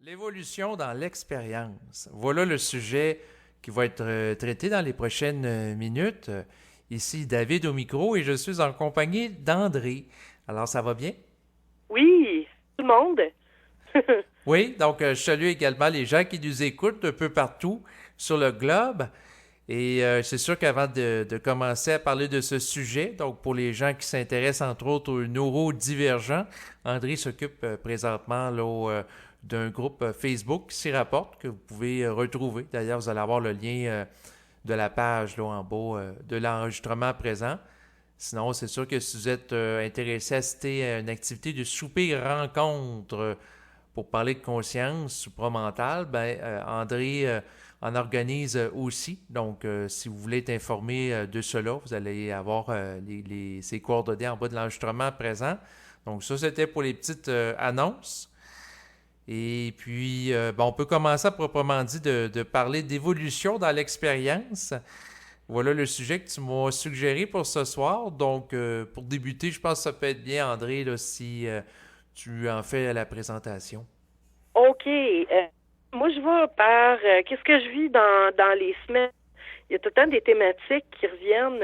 L'évolution dans l'expérience. Voilà le sujet qui va être traité dans les prochaines minutes. Ici David au micro et je suis en compagnie d'André. Alors, ça va bien? Oui, tout le monde. Oui, donc je salue également les gens qui nous écoutent un peu partout sur le globe. Et c'est sûr qu'avant de commencer à parler de ce sujet, donc pour les gens qui s'intéressent entre autres aux neurodivergents, André s'occupe présentement là, d'un groupe Facebook qui s'y rapporte, que vous pouvez retrouver. D'ailleurs, vous allez avoir le lien de la page là, en bas de l'enregistrement présent. Sinon, c'est sûr que si vous êtes intéressé à assister à une activité de souper rencontre pour parler de conscience supramentale, ben, André en organise aussi. Donc, si vous voulez être informé de cela, vous allez avoir ses coordonnées en bas de l'enregistrement présent. Donc, ça, c'était pour les petites annonces. Et puis, bon, on peut commencer à proprement dit de parler d'évolution dans l'expérience. Voilà le sujet que tu m'as suggéré pour ce soir. Donc, pour débuter, je pense que ça peut être bien, André, là, si tu en fais la présentation. OK. Moi, je vais par qu'est-ce que je vis dans les semaines. Il y a tout le temps des thématiques qui reviennent.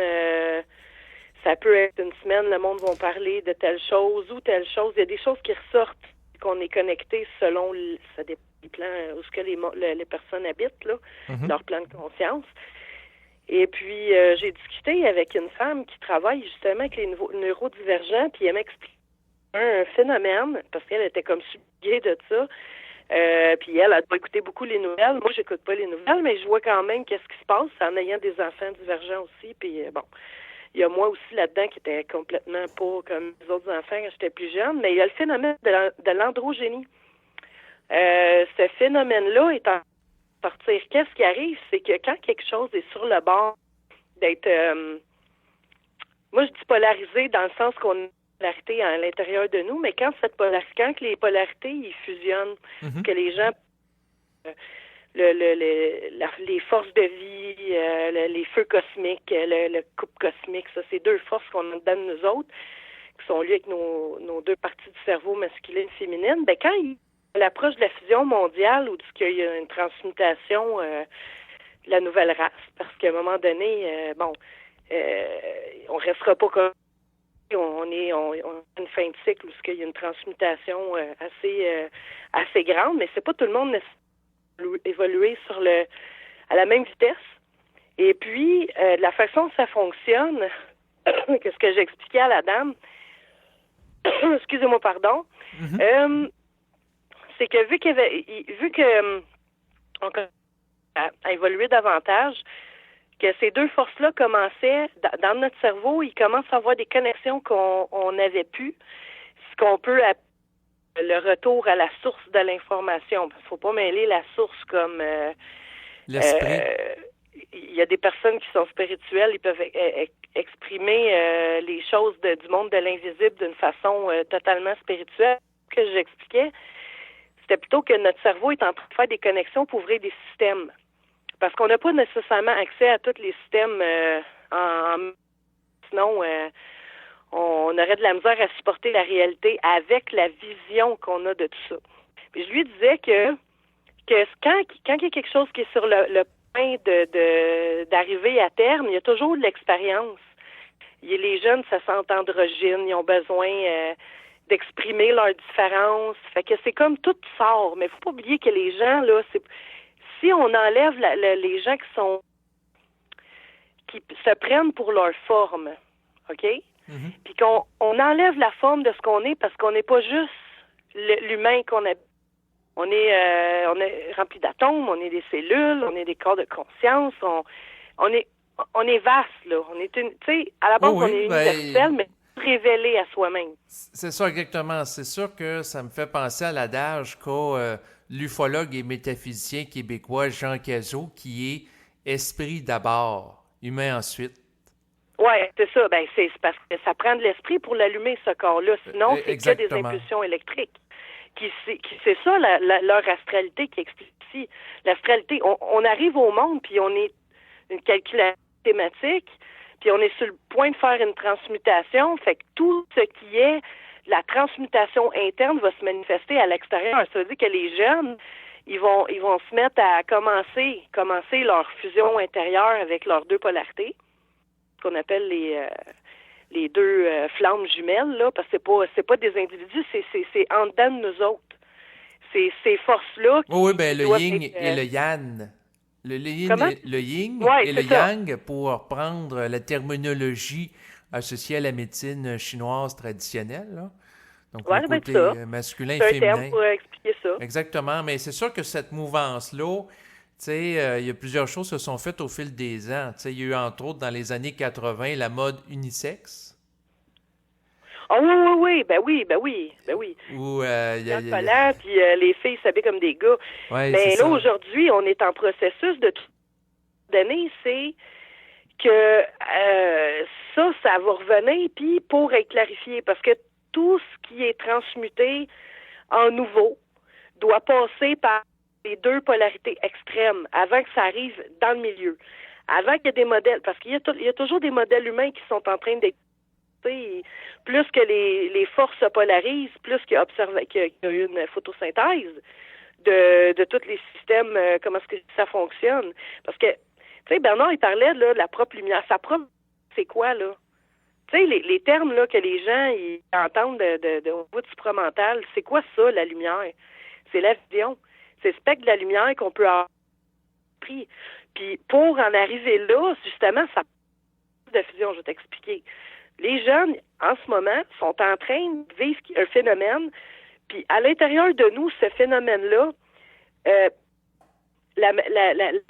Ça peut être une semaine, le monde va parler de telle chose ou telle chose. Il y a des choses qui ressortent, qu'on est connecté selon ça dépend du plan où ce que les personnes habitent, là, Mhm. leur plan de conscience. Et puis, j'ai discuté avec une femme qui travaille justement avec les neurodivergents, puis elle m'explique un phénomène, parce qu'elle était comme subjuguée de ça. Puis elle doit écouter beaucoup les nouvelles. Moi, j'écoute pas les nouvelles, mais je vois quand même qu'est-ce qui se passe en ayant des enfants divergents aussi. Puis bon, il y a moi aussi là-dedans qui était complètement pas comme les autres enfants quand j'étais plus jeune. Mais il y a le phénomène de l'androgénie. Ce phénomène-là est en sortir. Qu'est-ce qui arrive, c'est que quand quelque chose est sur le bord d'être, moi je dis polarisé dans le sens qu'on a une polarité à l'intérieur de nous, mais quand les polarités ils fusionnent, Mhm. que les gens les forces de vie, les feux cosmiques, le couple cosmique, ça, c'est deux forces qu'on a dedans de nous autres, qui sont liées avec nos deux parties du cerveau, masculine et féminine. Ben, quand il l'approche de la fusion mondiale ou de ce qu'il y a une transmutation de la nouvelle race, parce qu'à un moment donné, on restera pas comme on a une fin de cycle où il y a une transmutation assez grande, mais c'est pas tout le monde évoluer à la même vitesse. Et puis, la façon dont ça fonctionne, qu'est-ce que j'expliquais à la dame, excusez-moi, pardon, Mhm. c'est que vu que on commence à évoluer davantage, que ces deux forces-là commençaient, dans notre cerveau, ils commencent à avoir des connexions qu'on n'avait plus, ce qu'on peut appeler le retour à la source de l'information. Parce qu'il ne faut pas mêler la source comme L'esprit. euh, il y a des personnes qui sont spirituelles, ils peuvent exprimer les choses du monde de l'invisible d'une façon totalement spirituelle. Ce que j'expliquais, c'était plutôt que notre cerveau est en train de faire des connexions pour ouvrir des systèmes. Parce qu'on n'a pas nécessairement accès à tous les systèmes sinon on aurait de la misère à supporter la réalité avec la vision qu'on a de tout ça. Puis je lui disais que quand il y a quelque chose qui est sur le point d'arriver à terme, il y a toujours de l'expérience. Les jeunes se sentent androgynes, ils ont besoin d'exprimer leurs différences. Fait que c'est comme tout sort, mais il faut pas oublier que les gens, là, si on enlève les gens qui se prennent pour leur forme, OK? Mhm. Puis qu'on enlève la forme de ce qu'on est parce qu'on n'est pas juste l'humain qu'on a. On est rempli d'atomes, on est des cellules, on est des corps de conscience, on est on est vaste, là. On est tu sais, à la Oui, base, on oui, est ben, universel, mais révélé à soi-même. c'est ça exactement. C'est sûr que ça me fait penser à l'adage qu'a l'ufologue et métaphysicien québécois Jean Cazot, qui est esprit d'abord, humain ensuite. Ouais, c'est ça. Ben, c'est parce que ça prend de l'esprit pour l'allumer, ce corps-là. Sinon, c'est que des Exactement. impulsions électriques. C'est ça, leur astralité qui explique ici. L'astralité, on arrive au monde, puis on est une calculation thématique, puis on est sur le point de faire une transmutation. Fait que tout ce qui est la transmutation interne va se manifester à l'extérieur. Ça veut dire que les jeunes, ils vont se mettre à commencer leur fusion intérieure avec leurs deux polarités, ce qu'on appelle les deux flammes jumelles, là, parce que c'est pas des individus, c'est en dedans de nous autres. C'est ces forces-là qui Oui, ben le yin être, et le yang. Le yin Ouais, et le c'est ça. yang, pour reprendre la terminologie associée à la médecine chinoise traditionnelle, là. Donc le Ouais, ben côté ça. masculin et C'est un terme féminin. pour expliquer ça. Exactement, mais c'est sûr que cette mouvance-là, tu sais, il y a plusieurs choses qui se sont faites au fil des ans. Tu sais, il y a eu entre autres dans les années 80 la mode unisexe. Ah oui, ben oui. Où Collant, puis les filles s'habillent comme des gars. ouais, c'est Mais là, ça. aujourd'hui, on est en processus de tout donner, c'est que ça va revenir, puis pour être clarifié, parce que tout ce qui est transmuté en nouveau doit passer par les deux polarités extrêmes avant que ça arrive dans le milieu. Avant qu'il y ait des modèles, parce qu'il y a toujours des modèles humains qui sont en train d'être plus que les forces se polarisent, plus qu'il y a une photosynthèse de tous les systèmes, comment est-ce que ça fonctionne. Parce que, tu sais, Bernard, il parlait là, de la propre lumière. Sa propre, c'est quoi, là? Tu sais, les termes là, que les gens ils entendent au bout du supramental, c'est quoi ça, la lumière? C'est la vision. C'est le spectre de la lumière qu'on peut avoir pris. Puis pour en arriver là, justement, ça de fusion, je vais t'expliquer. Les jeunes, en ce moment, sont en train de vivre un phénomène, puis à l'intérieur de nous, ce phénomène-là, la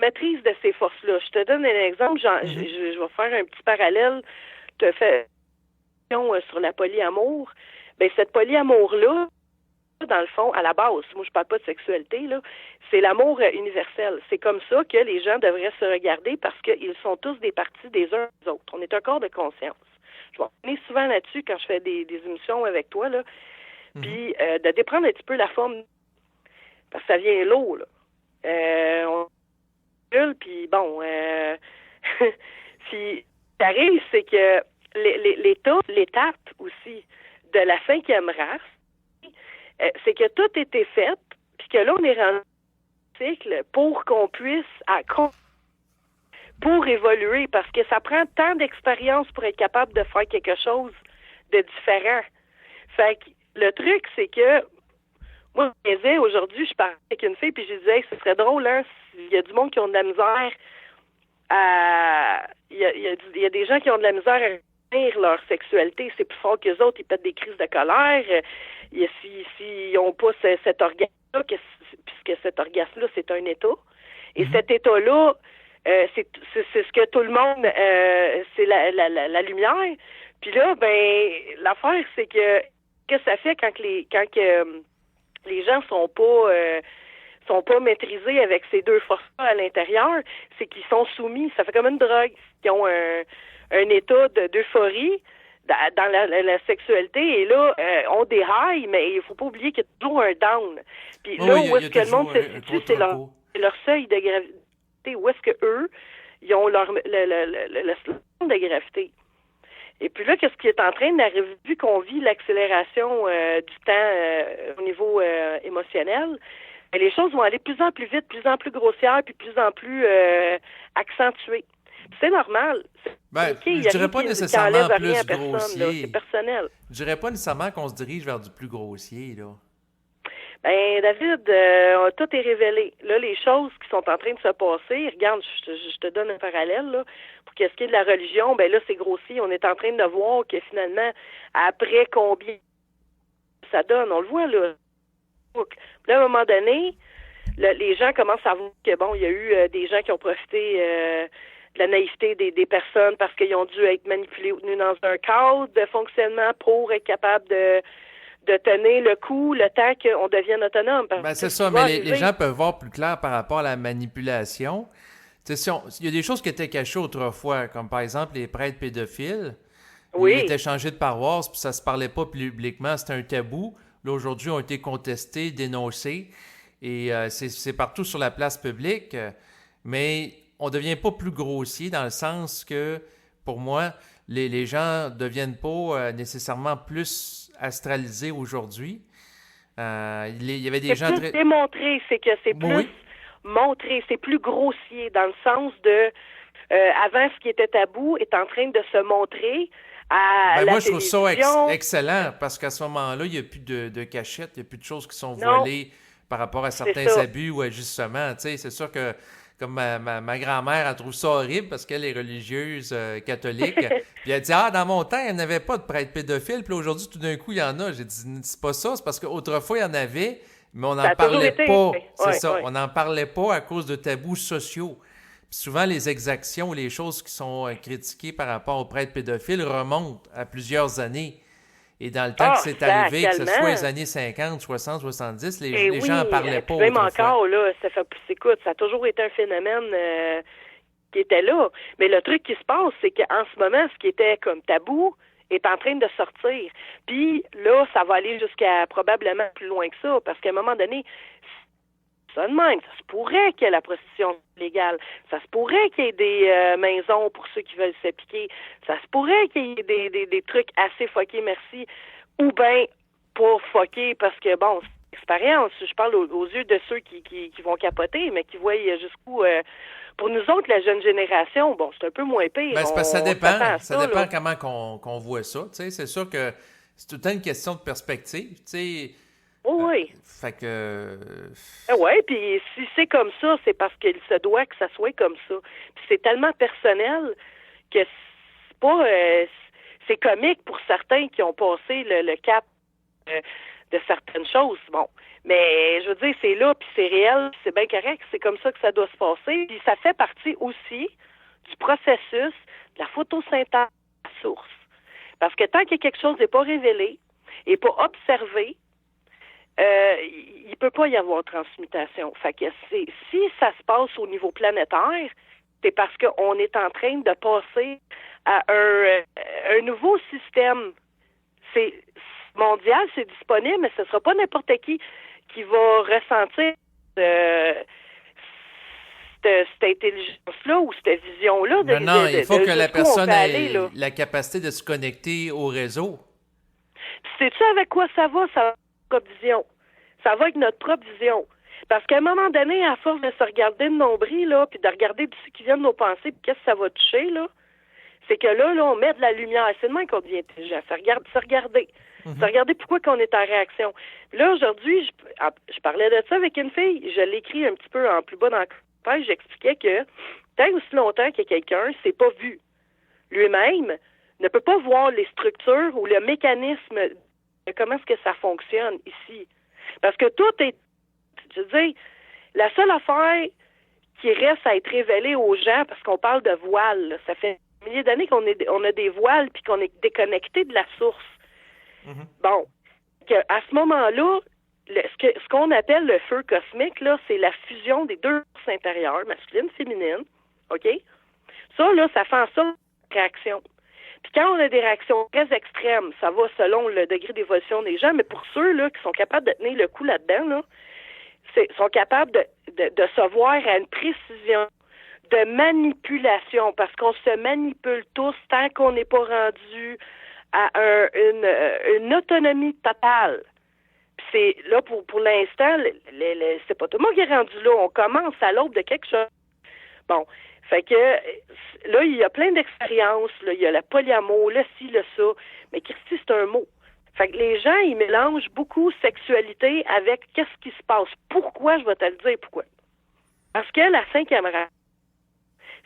maîtrise de ces forces-là. Je te donne un exemple, je vais faire un petit parallèle, te fais sur la polyamour. Ben cette polyamour-là, dans le fond, à la base, moi je parle pas de sexualité, là, c'est l'amour universel. C'est comme ça que les gens devraient se regarder parce qu'ils sont tous des parties des uns des autres. On est un corps de conscience. Je vais revenir souvent là-dessus quand je fais des émissions avec toi, là. Puis de déprendre un petit peu la forme, parce que ça vient lourd, là. On puis bon, puis ce qui arrive, c'est que l'étape aussi de la cinquième race, c'est que tout a été fait, puis que là, on est rendu cycle pour qu'on puisse pour évoluer, parce que ça prend tant d'expérience pour être capable de faire quelque chose de différent. Fait que le truc, c'est que moi, je disais, aujourd'hui, je parlais avec une fille, puis je disais, hey, ce serait drôle, hein, il y a du monde qui ont de la misère à... Il y a des gens qui ont de la misère à tenir leur sexualité, c'est plus fort qu'eux autres, ils pètent des crises de colère. S'ils n'ont pas cet orgasme-là, puisque cet orgasme-là, c'est un état. Et cet état-là, c'est ce que tout le monde, c'est la lumière. Puis là, ben, l'affaire, c'est que ça fait quand les gens sont pas maîtrisés avec ces deux forces-là à l'intérieur, c'est qu'ils sont soumis. Ça fait comme une drogue. Ils ont un état d'euphorie dans la sexualité, et là, on des highs, mais il faut pas oublier qu'il y a toujours un down. Puis là, où est-ce que le monde se situe, c'est leur seuil de gravité. Où est-ce que eux, ils ont le centre de gravité. Et puis là, qu'est-ce qui est en train d'arriver, vu qu'on vit l'accélération du temps au niveau émotionnel, les choses vont aller de plus en plus vite, plus en plus grossières, puis plus en plus accentuées. C'est normal. Ben, okay, je dirais pas nécessairement plus grossier. C'est personnel. Je dirais pas nécessairement qu'on se dirige vers du plus grossier, là. Ben, David, tout est révélé. Là, les choses qui sont en train de se passer, regarde, je te donne un parallèle, là. Pour qu'est-ce qui est de la religion, ben là, c'est grossi. On est en train de voir que finalement, après combien ça donne, on le voit, là. Puis là, à un moment donné, les gens commencent à voir que, bon, il y a eu des gens qui ont profité de la naïveté des personnes parce qu'ils ont dû être manipulés ou tenus dans un cadre de fonctionnement pour être capable de tenir le coup le temps qu'on devienne autonome. Ben, c'est ça, mais les gens peuvent voir plus clair par rapport à la manipulation. Il y a des choses qui étaient cachées autrefois, comme par exemple les prêtres pédophiles. Oui. Ils étaient changés de paroisse, puis ça se parlait pas publiquement, c'était un tabou. Là, aujourd'hui, ont été contestés, dénoncés, et c'est partout sur la place publique. Mais on ne devient pas plus grossier dans le sens que, pour moi, les gens ne deviennent pas nécessairement plus astralisé aujourd'hui. Il y avait des gens... C'est plus démontré, c'est que c'est plus montré, c'est plus grossier, dans le sens de... avant, ce qui était tabou est en train de se montrer à la moi, je trouve télévision. ça excellent, parce qu'à ce moment-là, il n'y a plus de cachettes, il n'y a plus de choses qui sont voilées par rapport à certains abus ou ajustements. Tu sais, c'est sûr que, comme ma grand-mère, elle trouve ça horrible parce qu'elle est religieuse catholique. Puis elle dit, dans mon temps, il n'y en avait pas de prêtres pédophiles. Puis aujourd'hui, tout d'un coup, il y en a. J'ai dit, c'est pas ça, c'est parce qu'autrefois, il y en avait, mais on n'en parlait pas. C'est ça, on n'en parlait pas à cause de tabous sociaux. Puis souvent, les exactions ou les choses qui sont critiquées par rapport aux prêtres pédophiles remontent à plusieurs années. Et dans le temps que c'est arrivé, que ce soit les années 50, 60, 70, les gens n'en parlaient pas. Même encore, là, écoute, ça a toujours été un phénomène qui était là. Mais le truc qui se passe, c'est qu'en ce moment, ce qui était comme tabou est en train de sortir. Puis là, ça va aller jusqu'à probablement plus loin que ça, parce qu'à un moment donné, ça de même, ça se pourrait qu'il y ait la prostitution légale, ça se pourrait qu'il y ait des maisons pour ceux qui veulent s'appliquer, ça se pourrait qu'il y ait des trucs assez fuckés, merci, ou bien pas fuckés, parce que bon, c'est expérience, je parle aux yeux de ceux qui vont capoter, mais qui voient jusqu'où... pour nous autres, la jeune génération, bon, c'est un peu moins pire. Ben, c'est parce que ça dépend comment qu'on voit ça, tu sais, c'est sûr que c'est tout le temps une question de perspective, tu sais. Oui. Fait que... Oui, puis si c'est comme ça, c'est parce qu'il se doit que ça soit comme ça. Puis c'est tellement personnel que c'est pas... c'est comique pour certains qui ont passé le cap de certaines choses. Bon, mais je veux dire, c'est là, puis c'est réel, puis c'est bien correct, c'est comme ça que ça doit se passer. Puis ça fait partie aussi du processus de la photosynthèse à source. Parce que tant que quelque chose n'est pas révélé et pas observé, il peut pas y avoir transmutation. Fait que si ça se passe au niveau planétaire, c'est parce qu'on est en train de passer à un nouveau système. C'est mondial, c'est disponible, mais ce sera pas n'importe qui va ressentir cette intelligence-là ou cette vision-là. Non, il faut que la personne ait la capacité de se connecter au réseau. Puis sais-tu avec quoi ça va? Ça va avec notre propre vision. Ça va avec notre propre vision. Parce qu'à un moment donné, à force de se regarder de nombril, là, puis de regarder tout ce qui vient de nos pensées, puis qu'est-ce que ça va toucher, là, c'est que là, on met de la lumière. C'est de même qu'on devient intelligent. Se regarder. Se regarder pourquoi qu'on est en réaction. Puis là, aujourd'hui, je parlais de ça avec une fille. Je l'écris un petit peu en plus bas dans le page. J'expliquais que tant aussi longtemps que quelqu'un s'est pas vu lui-même, ne peut pas voir les structures ou le mécanisme de comment est-ce que ça fonctionne ici. Parce que tout est... Je veux dire, la seule affaire qui reste à être révélée aux gens, parce qu'on parle de voile, là, ça fait des milliers d'années qu'on a des voiles puis qu'on est déconnecté de la source. Bon, à ce moment-là, ce qu'on appelle le feu cosmique, là, c'est la fusion des deux forces intérieures, masculine et féminine, OK? Ça, là, ça fait en sorte une réaction. Puis quand on a des réactions très extrêmes, ça va selon le degré d'évolution des gens, mais pour ceux là qui sont capables de tenir le coup là-dedans, là, sont capables de se voir à une précision de manipulation, parce qu'on se manipule tous tant qu'on n'est pas rendu à une autonomie totale. Puis c'est là pour l'instant, c'est pas tout le monde qui est rendu là. On commence à l'aube de quelque chose. Bon. Fait que là, il y a plein d'expériences, là, il y a le polyamour, le ci, le ça, mais Christy, c'est un mot. Fait que les gens, ils mélangent beaucoup sexualité avec qu'est-ce qui se passe. Pourquoi? Je vais te le dire pourquoi. Parce que la 5e race,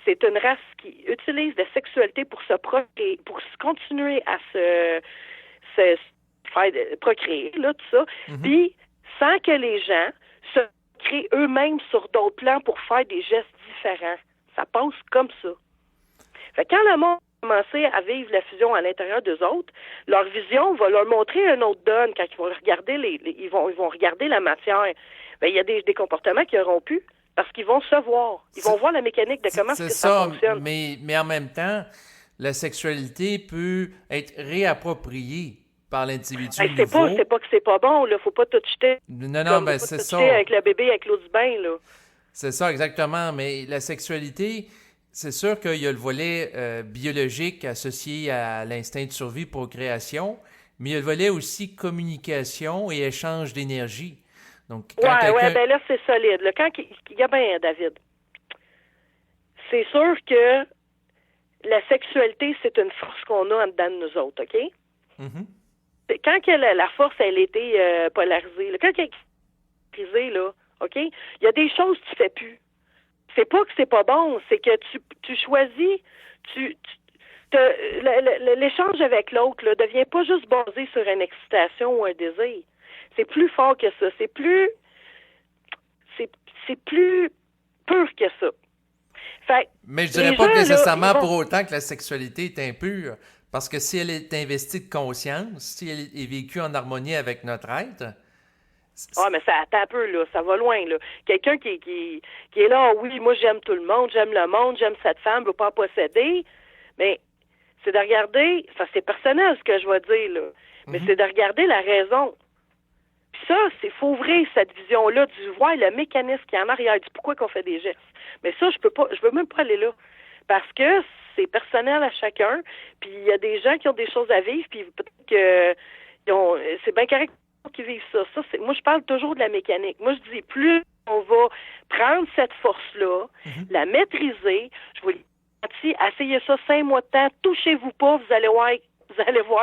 c'est une race qui utilise la sexualité pour se procréer, pour continuer à se faire procréer, là, tout ça, puis sans que les gens se créent eux-mêmes sur d'autres plans pour faire des gestes différents. Ça passe comme ça. Fait que quand le monde a commencé à vivre la fusion à l'intérieur d'eux autres, leur vision va leur montrer un autre donne quand ils vont regarder ils vont regarder la matière. Ben, il y a des comportements qui auront pu parce qu'ils vont se voir. Ils vont voir la mécanique de comment ça fonctionne. Mais en même temps, la sexualité peut être réappropriée par l'individu nouveau. C'est pas que c'est pas bon, là. Faut pas tout jeter. Non, ben c'est ça. Avec le bébé avec l'eau du bain, là. C'est ça, exactement. Mais la sexualité, c'est sûr qu'il y a le volet biologique associé à l'instinct de survie, procréation, mais il y a le volet aussi communication et échange d'énergie. Donc, ben là, c'est solide. Là, quand il y a bien, David, c'est sûr que la sexualité, c'est une force qu'on a en dedans de nous autres, OK? Mm-hmm. Quand que la force, elle a été polarisée, là, quand elle est polarisée, là, OK? Il y a des choses que tu fais plus. C'est pas que c'est pas bon, c'est que tu choisis, l'échange avec l'autre ne devient pas juste basé sur une excitation ou un désir. C'est plus fort que ça. C'est plus pur que ça. Fait, mais je dirais pas nécessairement pour autant que la sexualité est impure, parce que si elle est investie de conscience, si elle est vécue en harmonie avec notre être... mais ça attend un peu, là, ça va loin, là. Quelqu'un qui est là, oui, moi j'aime tout le monde, j'aime cette femme, je veux pas en posséder, mais c'est de regarder, ça c'est personnel ce que je vais dire, là, mais c'est de regarder la raison. Puis ça, c'est faut ouvrir cette vision-là, du voir le mécanisme qui est en arrière, du pourquoi qu'on fait des gestes. Mais ça, je veux même pas aller là, parce que c'est personnel à chacun, puis il y a des gens qui ont des choses à vivre, puis peut-être que c'est bien correct qui vivent ça. Moi, je parle toujours de la mécanique. Moi, je dis, plus on va prendre cette force-là, la maîtriser, je vous le dis, essayez ça 5 mois de temps, touchez-vous pas, vous allez voir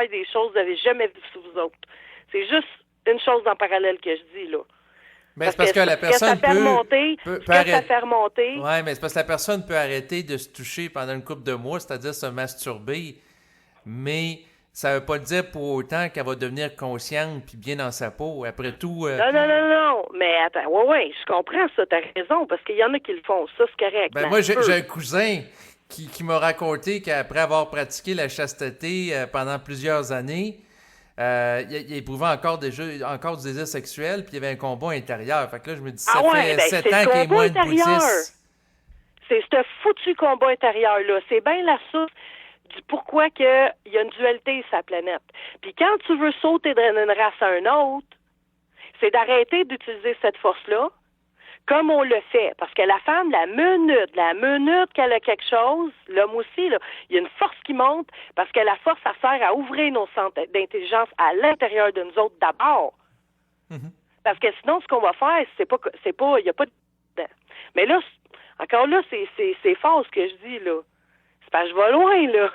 des choses que vous n'avez jamais vues sur vous autres. C'est juste une chose en parallèle que je dis, là. Mais c'est parce que la personne peut remonter. Oui, mais c'est parce que la personne peut arrêter de se toucher pendant une couple de mois, c'est-à-dire se masturber, mais ça veut pas dire pour autant qu'elle va devenir consciente puis bien dans sa peau. Après tout... Non. Mais attends, ouais, je comprends ça, t'as raison, parce qu'il y en a qui le font. Ça, c'est correct. Ben moi, j'ai un cousin qui m'a raconté qu'après avoir pratiqué la chasteté pendant plusieurs années, il éprouvait encore du désir sexuel, puis il y avait un combat intérieur. Fait que là, je me dis, ça fait 7 ans qu'il est moins de bouddhiste. C'est ce foutu combat intérieur-là. C'est bien la source du pourquoi il y a une dualité sur la planète. Puis quand tu veux sauter d'une race à une autre, c'est d'arrêter d'utiliser cette force-là comme on le fait. Parce que la femme, la minute qu'elle a quelque chose, l'homme aussi, là, il y a une force qui monte parce que la force, ça sert à ouvrir nos centres d'intelligence à l'intérieur de nous autres d'abord. Mm-hmm. Parce que sinon, ce qu'on va faire, il n'y a pas de... Mais là, encore là, c'est fort ce que je dis, là. C'est parce que je vais loin, là.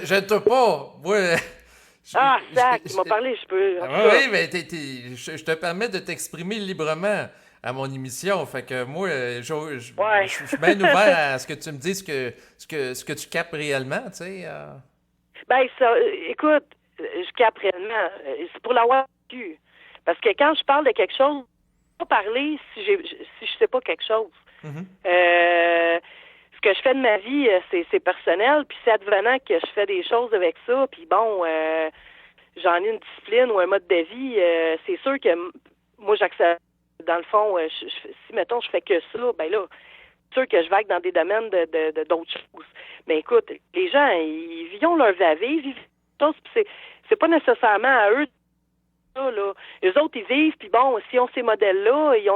Je te pas. Moi... tu m'as parlé, je peux... Oui, mais je te permets de t'exprimer librement à mon émission. Fait que moi, je suis bien ouvert à ce que tu me dises ce que tu capes réellement, tu sais. Écoute, je capte réellement. C'est pour l'avoir vécu. Parce que quand je parle de quelque chose, je ne peux pas parler si je sais pas quelque chose. Mm-hmm. Ce que je fais de ma vie, c'est personnel, puis c'est advenant que je fais des choses avec ça, puis bon, j'en ai une discipline ou un mode de vie, c'est sûr que moi, j'accepte, dans le fond, si, mettons, je fais que ça, ben là, c'est sûr que je vague dans des domaines d'autres choses. Mais écoute, les gens, ils ont leur vie à vivre, ils vivent des choses, puis c'est pas nécessairement à eux là. Les autres, ils vivent, puis bon, si on ces modèles-là, ils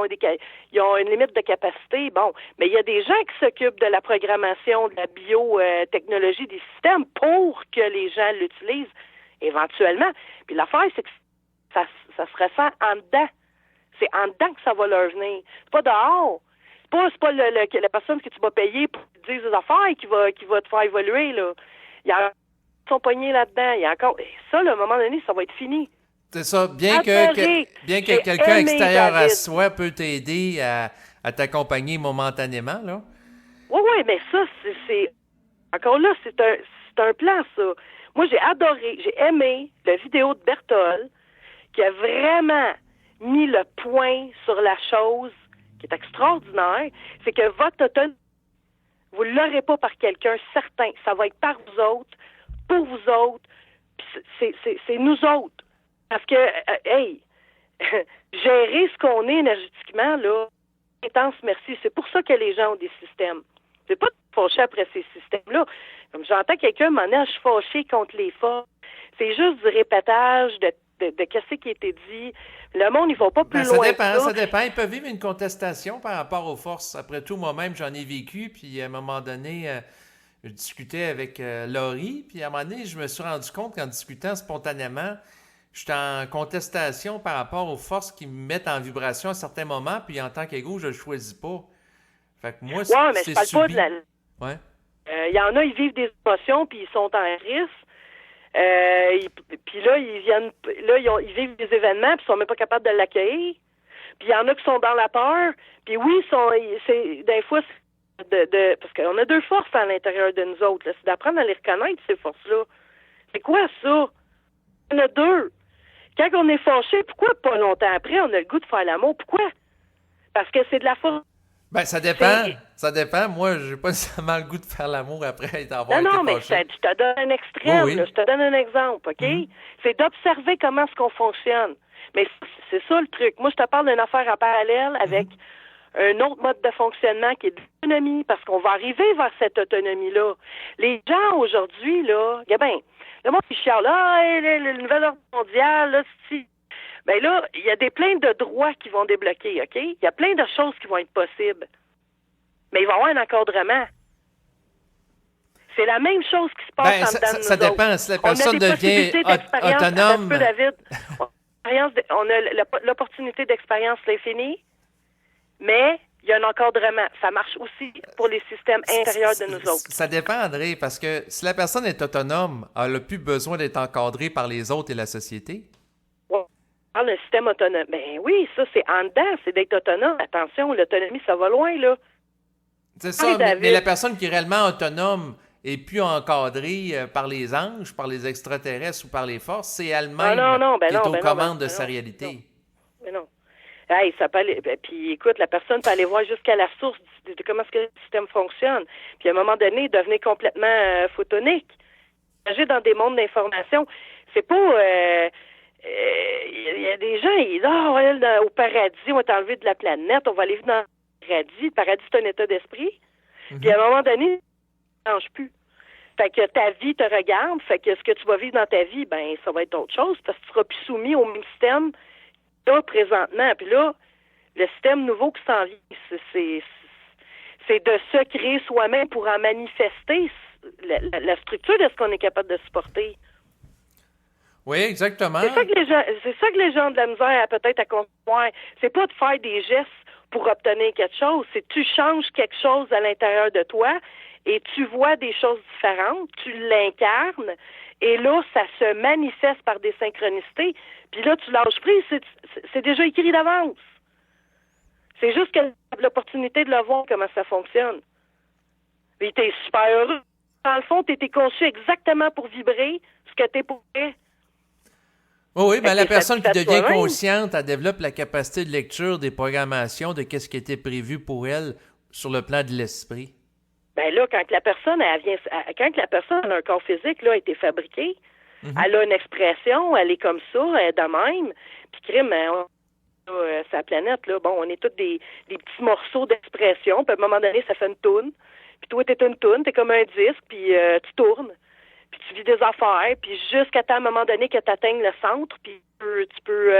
ont une limite de capacité, bon. Mais il y a des gens qui s'occupent de la programmation, de la biotechnologie des systèmes pour que les gens l'utilisent éventuellement. Puis l'affaire, c'est que ça se ressent en dedans. C'est en dedans que ça va leur venir. C'est pas dehors. C'est pas la personne que tu vas payer pour te dire des affaires qui va te faire évoluer, là. Il y a sont pognés là-dedans. Il y a encore... Ça, là, à un moment donné, ça va être fini. C'est ça. Bien que quelqu'un extérieur à soi peut t'aider à t'accompagner momentanément, là. Oui, mais ça, c'est... Encore là, c'est un plan, ça. Moi, j'ai adoré, j'ai aimé la vidéo de Berthold qui a vraiment mis le point sur la chose qui est extraordinaire. C'est que votre autonomie, vous ne l'aurez pas par quelqu'un certain. Ça va être par vous autres, pour vous autres. C'est nous autres. Parce que, gérer ce qu'on est énergétiquement, là, intense, merci. C'est pour ça que les gens ont des systèmes. C'est pas de fâcher après ces systèmes-là. Comme j'entends quelqu'un m'en dire, je suis fâché contre les forces. C'est juste du répétage de qu'est-ce qui a été dit. Le monde, il ne va pas plus loin que ça. Ça dépend. Ils peuvent vivre une contestation par rapport aux forces. Après tout, moi-même, j'en ai vécu, puis à un moment donné... je discutais avec Laurie, puis à un moment donné, je me suis rendu compte qu'en discutant spontanément, j'étais en contestation par rapport aux forces qui me mettent en vibration à certains moments, puis en tant qu'égo, je le choisis pas. Fait que moi, Ouais, mais je c'est parle pas subi. de la... Ouais. Il y en a, ils vivent des émotions, puis ils sont en risque. Puis là, ils vivent des événements, puis ils sont même pas capables de l'accueillir. Puis il y en a qui sont dans la peur. Puis oui, des fois, parce qu'on a deux forces à l'intérieur de nous autres. Là. C'est d'apprendre à les reconnaître, ces forces-là. C'est quoi ça? Il y en a deux. Quand on est fâché, pourquoi pas longtemps après, on a le goût de faire l'amour? Pourquoi? Parce que c'est de la force. Ben, ça dépend. Ça dépend. Moi, j'ai pas nécessairement le goût de faire l'amour après avoir été Non, mais fâché. je te donne un extrême, Oui. là, je te donne un exemple, OK? C'est d'observer comment est-ce qu'on fonctionne. Mais c'est ça le truc. Moi, je te parle d'une affaire en parallèle avec un autre mode de fonctionnement qui est l'autonomie, parce qu'on va arriver vers cette autonomie-là. Les gens aujourd'hui, là, ben, le monde qui chiale, le nouvel ordre mondial, là, si. Ben là, il y a plein de droits qui vont débloquer, OK? Il y a plein de choses qui vont être possibles. Mais il va y avoir un encadrement. C'est la même chose qui se passe en dedans de nous ça dépend. autres. Si la personne devient autonome. autonome. David. On a l'opportunité d'expérience l'infini, mais il y a un encadrement. Ça marche aussi pour les systèmes intérieurs de nous autres. Ça dépend, André, parce que si la personne est autonome, elle n'a plus besoin d'être encadrée par les autres et la société. Le système autonome. Ben oui, ça, c'est en dedans, c'est d'être autonome. Attention, l'autonomie, ça va loin, là. C'est ça, mais la personne qui est réellement autonome et plus encadrée par les anges, par les extraterrestres ou par les forces, c'est elle-même qui est aux commandes de sa réalité. Mais non. Hey, ça peut aller. Puis écoute, la personne peut aller voir jusqu'à la source de comment est-ce que le système fonctionne. Puis à un moment donné, devenir complètement photonique. Agir dans des mondes d'information. C'est pas... Il y a des gens, ils disent, on va aller au paradis, on va t'enlever de la planète, on va aller vivre dans le paradis. Le paradis, c'est un état d'esprit. Puis à un moment donné, ça ne change plus. Fait que ta vie te regarde, fait que ce que tu vas vivre dans ta vie, ben ça va être autre chose, parce que tu seras plus soumis au même système là, présentement. Puis là, le système nouveau qui s'en vient, c'est de se créer soi-même pour en manifester la structure de ce qu'on est capable de supporter. Oui, exactement. C'est ça que les gens ont de la misère peut-être à comprendre. C'est pas de faire des gestes pour obtenir quelque chose, c'est que tu changes quelque chose à l'intérieur de toi et tu vois des choses différentes, tu l'incarnes et là, ça se manifeste par des synchronicités. Puis là, tu lâches prise, c'est déjà écrit d'avance. C'est juste que l'opportunité de le voir comment ça fonctionne. Puis t'es super heureux. Dans le fond, t'étais conçu exactement pour vibrer ce que t'es pour faire. Oui, ben la personne qui devient consciente, elle développe la capacité de lecture des programmations de qu'est-ce qui était prévu pour elle sur le plan de l'esprit. Ben là, quand la personne a un corps physique, là, a été fabriqué, elle a une expression, elle est comme ça, elle est de même. Puis crime, sa planète, là, bon, on est tous des petits morceaux d'expression, puis à un moment donné, ça fait une toune. Puis toi, t'es une toune, t'es comme un disque, puis tu tournes. Puis tu vis des affaires, puis jusqu'à un moment donné que tu atteignes le centre, puis tu peux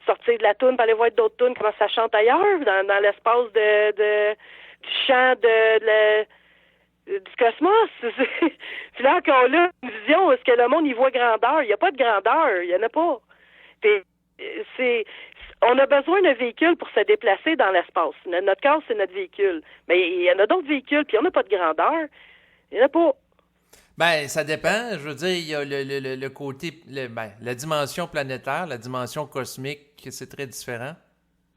sortir de la toune, puis aller voir d'autres tounes, comment ça chante ailleurs, dans l'espace du champ du cosmos. Puis là, quand on a une vision, est-ce que le monde y voit grandeur? Il n'y a pas de grandeur, il n'y en a pas. On a besoin d'un véhicule pour se déplacer dans l'espace. Notre corps, c'est notre véhicule. Mais il y en a d'autres véhicules, puis on n'a pas de grandeur. Il n'y en a pas. Ben, ça dépend. Je veux dire, il y a le côté, la dimension planétaire, la dimension cosmique, c'est très différent.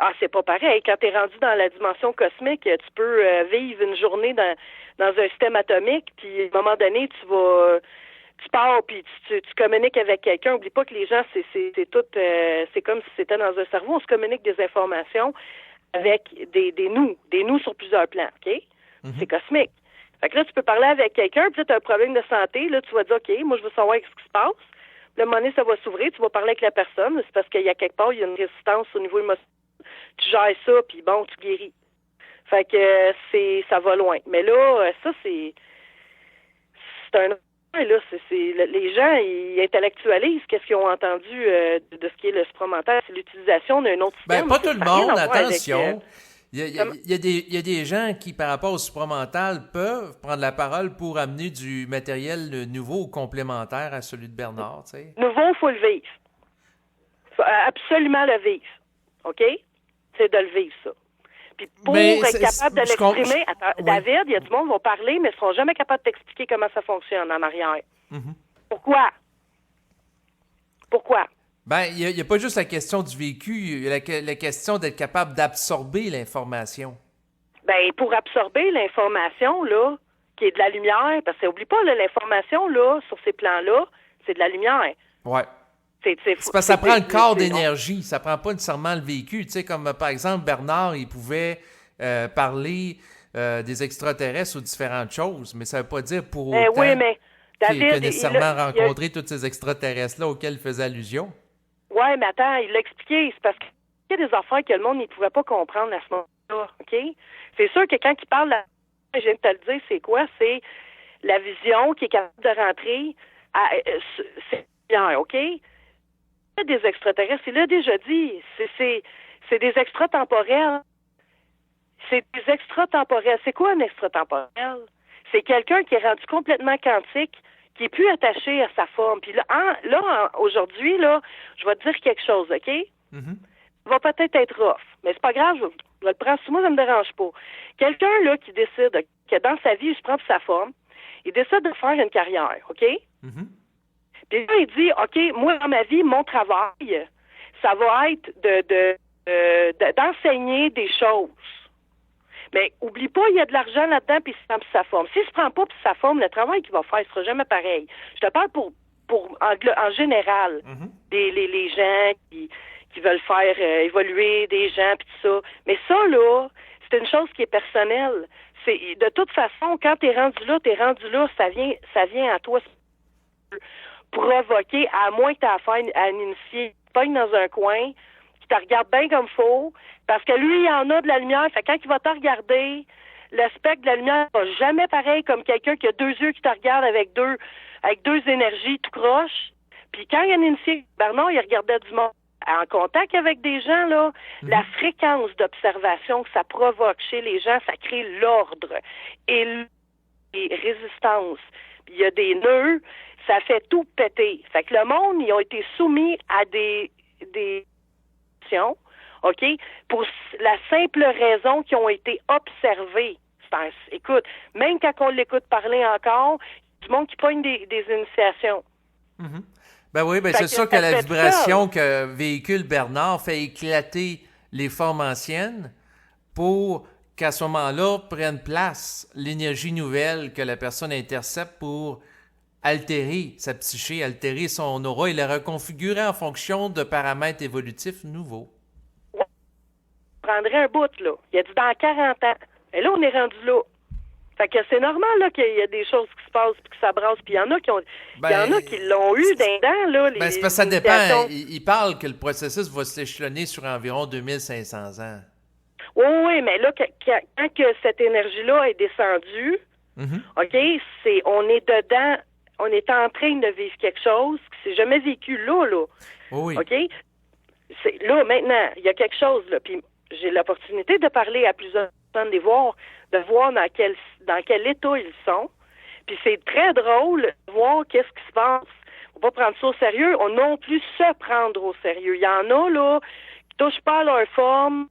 Ah, c'est pas pareil. Quand tu es rendu dans la dimension cosmique, tu peux vivre une journée dans un système atomique, puis à un moment donné, tu pars, puis tu communiques avec quelqu'un. Oublie pas que les gens, c'est tout, c'est comme si c'était dans un cerveau. On se communique des informations avec des nous sur plusieurs plans, OK? C'est cosmique. Fait que là, tu peux parler avec quelqu'un, puis tu as un problème de santé, là, tu vas dire, OK, moi, je veux savoir ce qui se passe. Puis là, à un moment donné, ça va s'ouvrir, tu vas parler avec la personne, c'est parce qu'il y a quelque part, il y a une résistance au niveau émotionnel. Tu gères ça, puis bon, tu guéris. Fait que ça va loin. Mais là, ça, c'est un... Là, les gens, ils intellectualisent qu'est-ce qu'ils ont entendu de ce qui est le supramental. C'est l'utilisation d'un autre système. Ben, pas tout le monde, attention. Il y a des gens qui, par rapport au supramental, peuvent prendre la parole pour amener du matériel nouveau ou complémentaire à celui de Bernard, tu sais. Nouveau, il faut le vivre. Faut absolument le vivre. OK? C'est de le vivre, ça. Puis pour être capable de l'exprimer, David, il y a du monde qui vont parler, mais ils ne seront jamais capables de t'expliquer comment ça fonctionne en arrière. Mm-hmm. Pourquoi? Ben, il n'y a pas juste la question du vécu, il y a la question d'être capable d'absorber l'information. Ben, pour absorber l'information, là, qui est de la lumière, parce que n'oublie pas, là, l'information, là, sur ces plans-là, c'est de la lumière. Ouais. C'est parce que ça prend le corps d'énergie, ça prend pas nécessairement le vécu. Tu sais, comme par exemple, Bernard, il pouvait parler des extraterrestres ou différentes choses, mais ça veut pas dire pour autant oui, mais David, qu'il a nécessairement rencontré tous ces extraterrestres-là auxquels il faisait allusion. Oui, mais attends, il l'a expliqué. C'est parce qu'il y a des affaires que le monde ne pouvait pas comprendre à ce moment-là, OK? C'est sûr que quand il parle, je viens de te le dire, c'est quoi? C'est la vision qui est capable de rentrer c'est bien, OK? Des extraterrestres, il l'a déjà dit, c'est des extratemporels. C'est des extratemporels. C'est quoi un extratemporel? C'est quelqu'un qui est rendu complètement quantique, qui est plus attaché à sa forme. Puis là, aujourd'hui, là, je vais te dire quelque chose, OK? Mm-hmm. Ça va peut-être être rough, mais c'est pas grave, je vais le prendre sur moi, ça me dérange pas. Quelqu'un, là, qui décide que dans sa vie, il se prend pour sa forme, il décide de faire une carrière, OK? Mm-hmm. Puis là, il dit, OK, moi, dans ma vie, mon travail, ça va être d'enseigner des choses. Mais oublie pas, il y a de l'argent là-dedans, puis il se prend pour sa forme. S'il se prend pas pour sa forme, le travail qu'il va faire, il sera jamais pareil. Je te parle en général, les gens qui veulent faire évoluer des gens, puis tout ça. Mais ça, là, c'est une chose qui est personnelle. De toute façon, quand t'es rendu là, ça vient à toi. Provoquer, à moins que tu aies affaire à un initié, pogne dans un coin, qui te regarde bien comme faux, parce que lui, il en a de la lumière, fait quand il va te regarder, le spectre de la lumière va jamais pareil comme quelqu'un qui a deux yeux qui te regarde avec deux énergies tout croche. Puis quand il y a un initié, Bernard, il regardait du monde en contact avec des gens, là, la fréquence d'observation que ça provoque chez les gens, ça crée l'ordre et les résistances. Puis il y a des nœuds, ça fait tout péter. Fait que le monde, ils ont été soumis à des actions, OK, pour la simple raison qu'ils ont été observés. Écoute, même quand on l'écoute parler encore, du monde qui pogne des initiations. Mm-hmm. Ben oui, ben c'est sûr que la vibration que véhicule Bernard fait éclater les formes anciennes pour qu'à ce moment-là prenne place l'énergie nouvelle que la personne intercepte pour altérer sa psyché, altérer son aura et la reconfigurer en fonction de paramètres évolutifs nouveaux. Ouais. Je prendrais un bout, là. Il a dit dans 40 ans. Et là, on est rendu là. Fait que c'est normal là, qu'il y a des choses qui se passent puis que ça brasse. Puis il y en a qui l'ont eu d'un dent, là. C'est parce que ça dépend. Il parle que le processus va s'échelonner sur environ 2500 ans. Oui, mais là, quand que cette énergie-là est descendue, OK, on est dedans, on est en train de vivre quelque chose qui s'est jamais vécu là. Oui. OK? Là, maintenant, il y a quelque chose, là. Puis j'ai l'opportunité de parler à plusieurs personnes, de voir dans quel état ils sont. Puis c'est très drôle de voir qu'est-ce qui se passe. Faut pas prendre ça au sérieux, on non plus se prendre au sérieux. Il y en a, là, qui touchent pas à leur forme,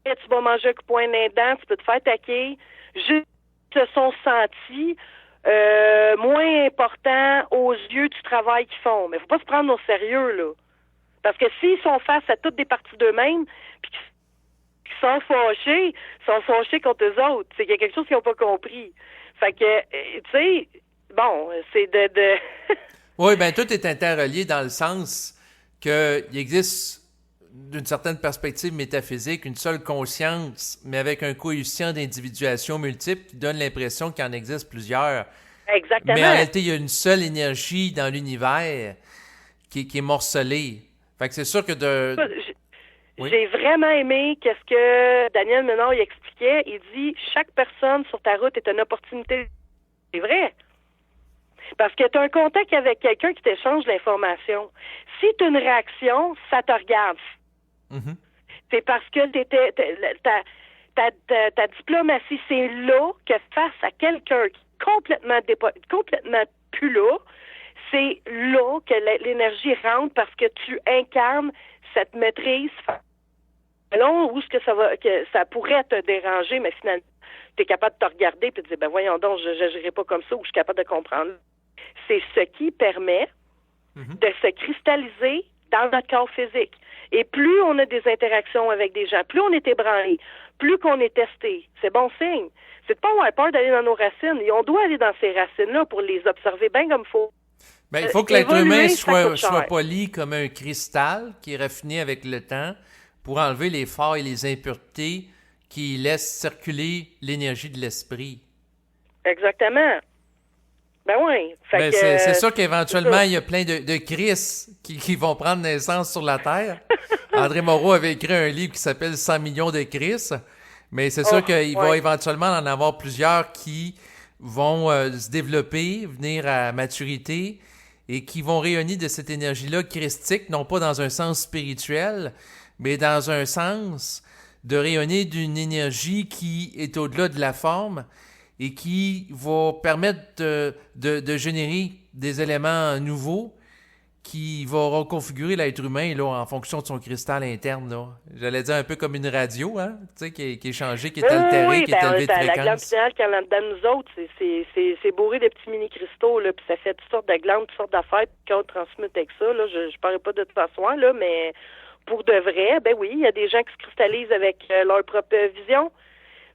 tu vas manger un coup de poing dans les dents, tu peux te faire attaquer, juste se sont sentis moins importants aux yeux du travail qu'ils font. Mais faut pas se prendre au sérieux, là. Parce que s'ils sont face à toutes des parties d'eux-mêmes, puis qu'ils sont fâchés contre eux autres, c'est qu'il y a quelque chose qu'ils n'ont pas compris. Fait que, tu sais, bon, c'est de... Oui, bien, tout est interrelié dans le sens qu'il existe, d'une certaine perspective métaphysique, une seule conscience, mais avec un coefficient d'individuation multiple qui donne l'impression qu'il en existe plusieurs. Exactement. Mais en réalité, il y a une seule énergie dans l'univers qui est morcelée. Fait que c'est sûr que J'ai vraiment aimé qu'est-ce que Daniel Ménard il expliquait. Il dit, chaque personne sur ta route est une opportunité. C'est vrai. Parce que tu as un contact avec quelqu'un qui t'échange l'information. Si tu as une réaction, ça te regarde. C'est parce que ta diplomatie, c'est là que face à quelqu'un qui est complètement plus là, c'est là que l'énergie rentre parce que tu incarnes cette maîtrise. Selon où est-ce que ça pourrait te déranger, mais finalement, tu es capable de te regarder et de te dire, ben voyons donc, je n'agirai pas comme ça ou je suis capable de comprendre. C'est ce qui permet de se cristalliser dans notre corps physique. Et plus on a des interactions avec des gens, plus on est ébranlé, plus qu'on est testé, c'est bon signe. C'est de pas avoir peur d'aller dans nos racines. Et on doit aller dans ces racines-là pour les observer bien comme il faut. Ben, il faut que l'être humain soit poli comme un cristal qui est raffiné avec le temps pour enlever les failles et les impuretés qui laissent circuler l'énergie de l'esprit. Exactement. Ben oui. C'est sûr qu'éventuellement, il y a plein de Chris qui vont prendre naissance sur la Terre. André Moreau avait écrit un livre qui s'appelle 100 millions de Chris. Mais c'est sûr qu'il va éventuellement en avoir plusieurs qui vont se développer, venir à maturité et qui vont rayonner de cette énergie-là christique, non pas dans un sens spirituel, mais dans un sens de rayonner d'une énergie qui est au-delà de la forme et qui va permettre de générer des éléments nouveaux qui vont reconfigurer l'être humain là, en fonction de son cristal interne. Là. J'allais dire un peu comme une radio, hein, tu sais, qui est changée, qui est altérée, qui est élevée de fréquence. La glande pinéale qui est en dedans de nous autres, c'est bourré de petits mini-cristaux, là, puis ça fait toutes sortes de glandes, toutes sortes d'affaires, puis qu'on transmute avec ça. Là, je ne parlerai pas de toute façon, là, mais pour de vrai, ben oui, il y a des gens qui se cristallisent avec leur propre vision.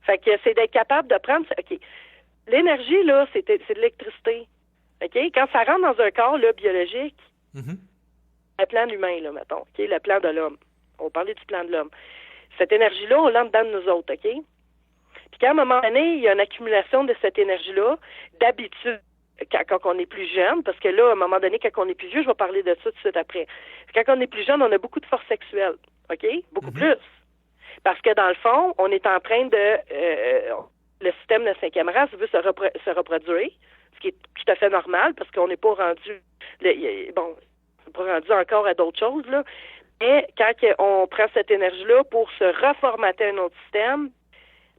Fait que c'est d'être capable de prendre... OK. L'énergie, là, c'est de l'électricité. OK? Quand ça rentre dans un corps là, biologique, le plan humain, là, mettons, OK? Le plan de l'homme. On parlait du plan de l'homme. Cette énergie-là, on l'a dedans de nous autres, OK? Puis qu'à un moment donné, il y a une accumulation de cette énergie-là, d'habitude, quand on est plus jeune, parce que là, à un moment donné, quand on est plus vieux, je vais parler de ça tout de suite après. Quand on est plus jeune, on a beaucoup de force sexuelle, OK? Beaucoup plus. Parce que dans le fond, on est en train de... le système de 5e race veut se reproduire, ce qui est tout à fait normal, parce qu'on n'est pas rendu... pas rendu encore à d'autres choses, là. Mais quand on prend cette énergie-là pour se reformater un autre système,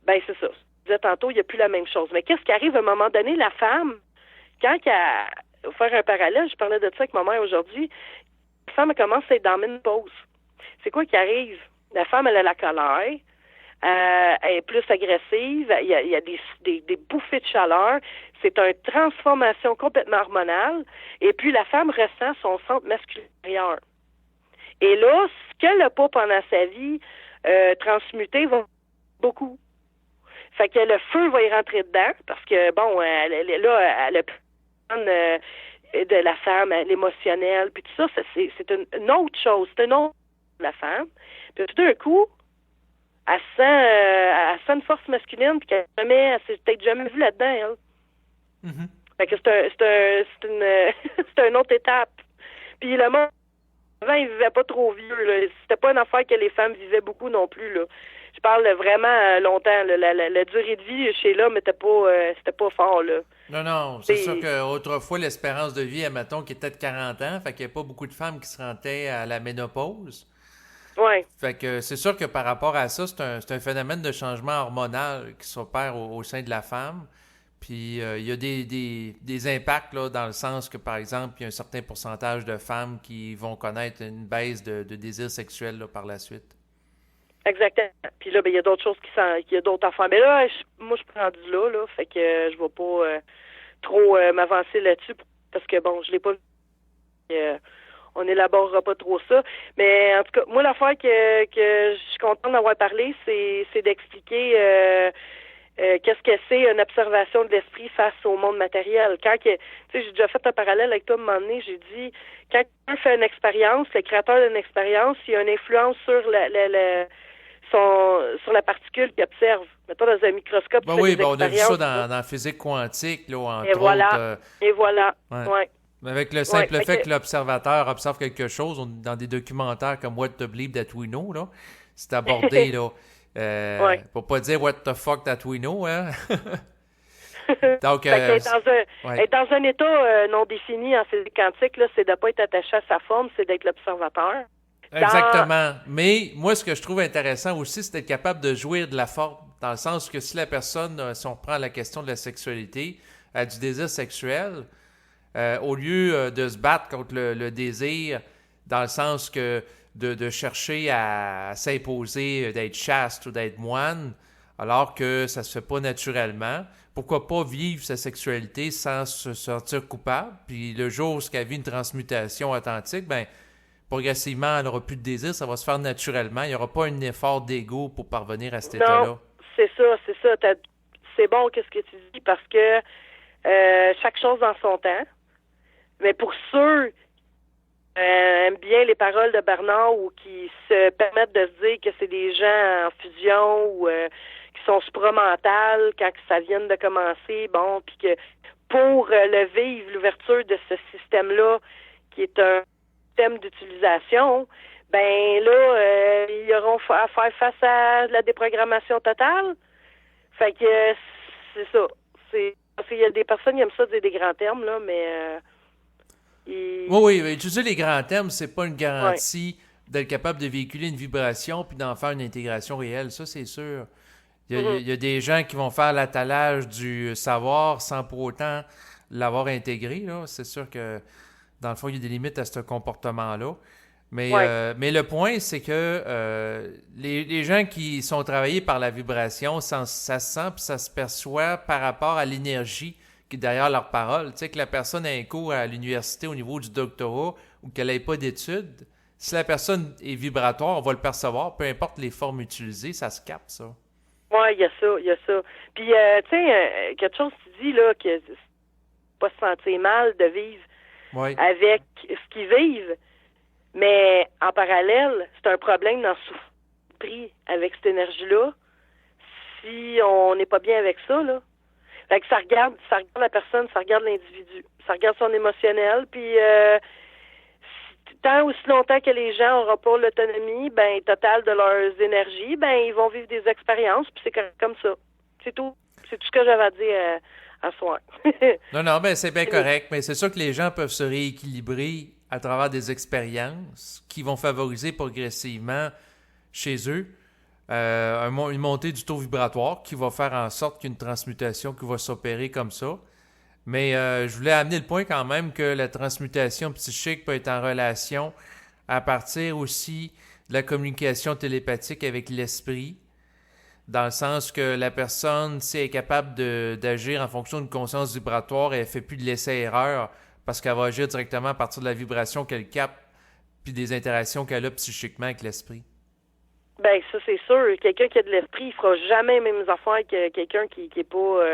ben c'est ça. Je disais tantôt, il n'y a plus la même chose. Mais qu'est-ce qui arrive à un moment donné, la femme, quand elle... Pour faire un parallèle, je parlais de ça avec ma mère aujourd'hui, la femme commence à être dans une pause. C'est quoi qui arrive? La femme, elle a la colère, elle est plus agressive, il y a des bouffées de chaleur, c'est une transformation complètement hormonale, et puis la femme ressent son centre masculin intérieur. Et là, ce qu'elle n'a pas pendant sa vie transmuté va beaucoup. Fait que le feu va y rentrer dedans, parce que, bon, elle a de la femme, l'émotionnel, puis tout ça, c'est une autre chose, c'est une autre la femme. Puis tout d'un coup, elle sent une force masculine puis elle s'est peut-être jamais vue là-dedans, elle. Fait que c'est une autre étape. Puis le monde, avant, il vivait pas trop vieux, là. C'était pas une affaire que les femmes vivaient beaucoup non plus, là. Je parle vraiment longtemps, là. La durée de vie chez l'homme c'était pas fort, là. Non, c'est sûr qu'autrefois, l'espérance de vie, admettons, qui était de 40 ans, fait qu'il n'y a pas beaucoup de femmes qui se rendaient à la ménopause. Ouais. Fait que c'est sûr que par rapport à ça, c'est un phénomène de changement hormonal qui s'opère au sein de la femme. Puis il y a des impacts là, dans le sens que, par exemple, il y a un certain pourcentage de femmes qui vont connaître une baisse de désir sexuel là, par la suite. Exactement. Puis là, ben il y a d'autres choses qu'il y a d'autres affaires. Mais là, moi, je suis rendu là, fait que je vais pas trop m'avancer là-dessus parce que, bon, je l'ai pas vu. On n'élaborera pas trop ça. Mais en tout cas, moi, l'affaire que je suis contente d'avoir parlé, c'est d'expliquer qu'est-ce que c'est une observation de l'esprit face au monde matériel. Quand j'ai déjà fait un parallèle avec toi à un moment donné, j'ai dit, quand quelqu'un fait une expérience, le créateur d'une expérience, il a une influence sur sur la particule qu'il observe. Mettons dans un microscope. Ben oui, on a vu ça dans la physique quantique, là, entre et voilà. autres. Et voilà. Ouais. Avec le simple fait que l'observateur observe quelque chose, dans des documentaires comme What the Bleep That We Know, là, c'est abordé, là. Pour pas dire What the fuck that we know, hein? Donc, être dans un état non défini en physique quantique, là, c'est de ne pas être attaché à sa forme, c'est d'être l'observateur. Exactement. Mais moi, ce que je trouve intéressant aussi, c'est d'être capable de jouir de la forme. Dans le sens que si la personne, si on reprend la question de la sexualité, a du désir sexuel, au lieu de se battre contre le désir, dans le sens que de chercher à s'imposer d'être chaste ou d'être moine, alors que ça se fait pas naturellement, pourquoi pas vivre sa sexualité sans se sentir coupable? Puis le jour où elle vit une transmutation authentique, ben progressivement, elle n'aura plus de désir, ça va se faire naturellement. Il n'y aura pas un effort d'ego pour parvenir à cet état-là. Non, c'est ça. C'est bon qu'est-ce que tu dis parce que chaque chose dans son temps. Mais pour ceux qui aiment bien les paroles de Bernard ou qui se permettent de se dire que c'est des gens en fusion ou qui sont supramentales quand ça vient de commencer, bon, puis que pour le vivre, l'ouverture de ce système-là, qui est un système d'utilisation, ben là, ils auront à faire face à la déprogrammation totale. Fait que c'est ça. Parce qu'il y a des personnes qui aiment ça dire des grands termes, là, mais Oui, utiliser les grands termes, c'est pas une garantie d'être capable de véhiculer une vibration puis d'en faire une intégration réelle. Ça, c'est sûr. Il y a des gens qui vont faire l'attelage du savoir sans pour autant l'avoir intégré. Là. C'est sûr que, dans le fond, il y a des limites à ce comportement-là. Mais le point, c'est que les gens qui sont travaillés par la vibration, ça se sent puis ça se perçoit par rapport à l'énergie qui est derrière leurs paroles. Tu sais, que la personne a un cours à l'université au niveau du doctorat ou qu'elle n'ait pas d'études, si la personne est vibratoire, on va le percevoir, peu importe les formes utilisées, ça se capte, ça. Oui, il y a ça. Puis, tu sais, quelque chose que tu dis, là, que c'est pas se sentir mal de vivre avec ce qu'ils vivent, mais en parallèle, c'est un problème d'en souffrir avec cette énergie-là si on n'est pas bien avec ça, là. Fait que ça regarde la personne, ça regarde l'individu, ça regarde son émotionnel, puis tant aussi longtemps que les gens n'auront pas l'autonomie totale de leurs énergies, ils vont vivre des expériences, puis c'est comme ça. C'est tout. C'est tout ce que j'avais à dire à soir. Non, c'est bien correct, mais c'est sûr que les gens peuvent se rééquilibrer à travers des expériences qui vont favoriser progressivement chez eux une montée du taux vibratoire qui va faire en sorte qu'il y ait une transmutation qui va s'opérer comme ça. Mais je voulais amener le point quand même que la transmutation psychique peut être en relation à partir aussi de la communication télépathique avec l'esprit, dans le sens que la personne, si elle est capable d'agir en fonction d'une conscience vibratoire, elle ne fait plus de l'essai-erreur parce qu'elle va agir directement à partir de la vibration qu'elle capte puis des interactions qu'elle a psychiquement avec l'esprit. Ben ça c'est sûr. Quelqu'un qui a de l'esprit, il fera jamais les mêmes affaires que quelqu'un qui est pas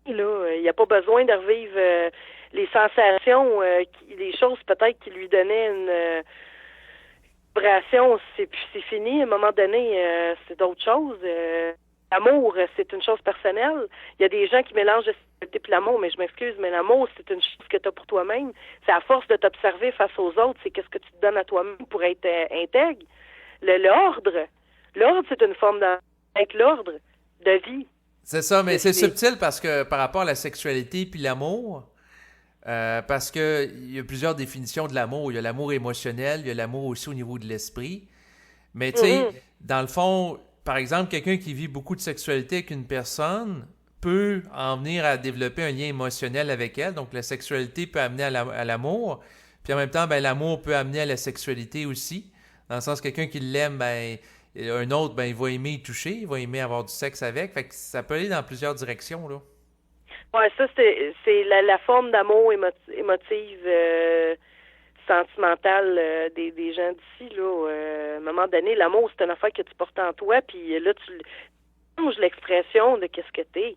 là. Il n'y a pas besoin de revivre les sensations, les choses peut-être qui lui donnaient une vibration, c'est fini. À un moment donné, c'est d'autres choses. L'amour, c'est une chose personnelle. Il y a des gens qui mélangent la sexualité et l'amour, mais je m'excuse, mais l'amour, c'est une chose que tu as pour toi-même. C'est à force de t'observer face aux autres, c'est qu'est-ce que tu te donnes à toi-même pour être intègre. L'ordre, c'est une forme d'être l'ordre de vie. C'est ça, mais c'est subtil parce que par rapport à la sexualité puis l'amour, parce que il y a plusieurs définitions de l'amour. Il y a l'amour émotionnel, il y a l'amour aussi au niveau de l'esprit. Mais tu sais, dans le fond, par exemple, quelqu'un qui vit beaucoup de sexualité avec une personne peut en venir à développer un lien émotionnel avec elle. Donc la sexualité peut amener à l'amour. Puis en même temps, l'amour peut amener à la sexualité aussi. Dans le sens, quelqu'un qui l'aime, un autre, il va aimer y toucher, il va aimer avoir du sexe avec. Fait que ça peut aller dans plusieurs directions, là. Ouais, ça, c'est la forme d'amour émotive, sentimentale des gens d'ici, là. À un moment donné, l'amour, c'est une affaire que tu portes en toi, puis là, tu changes l'expression de qu'est-ce que t'es.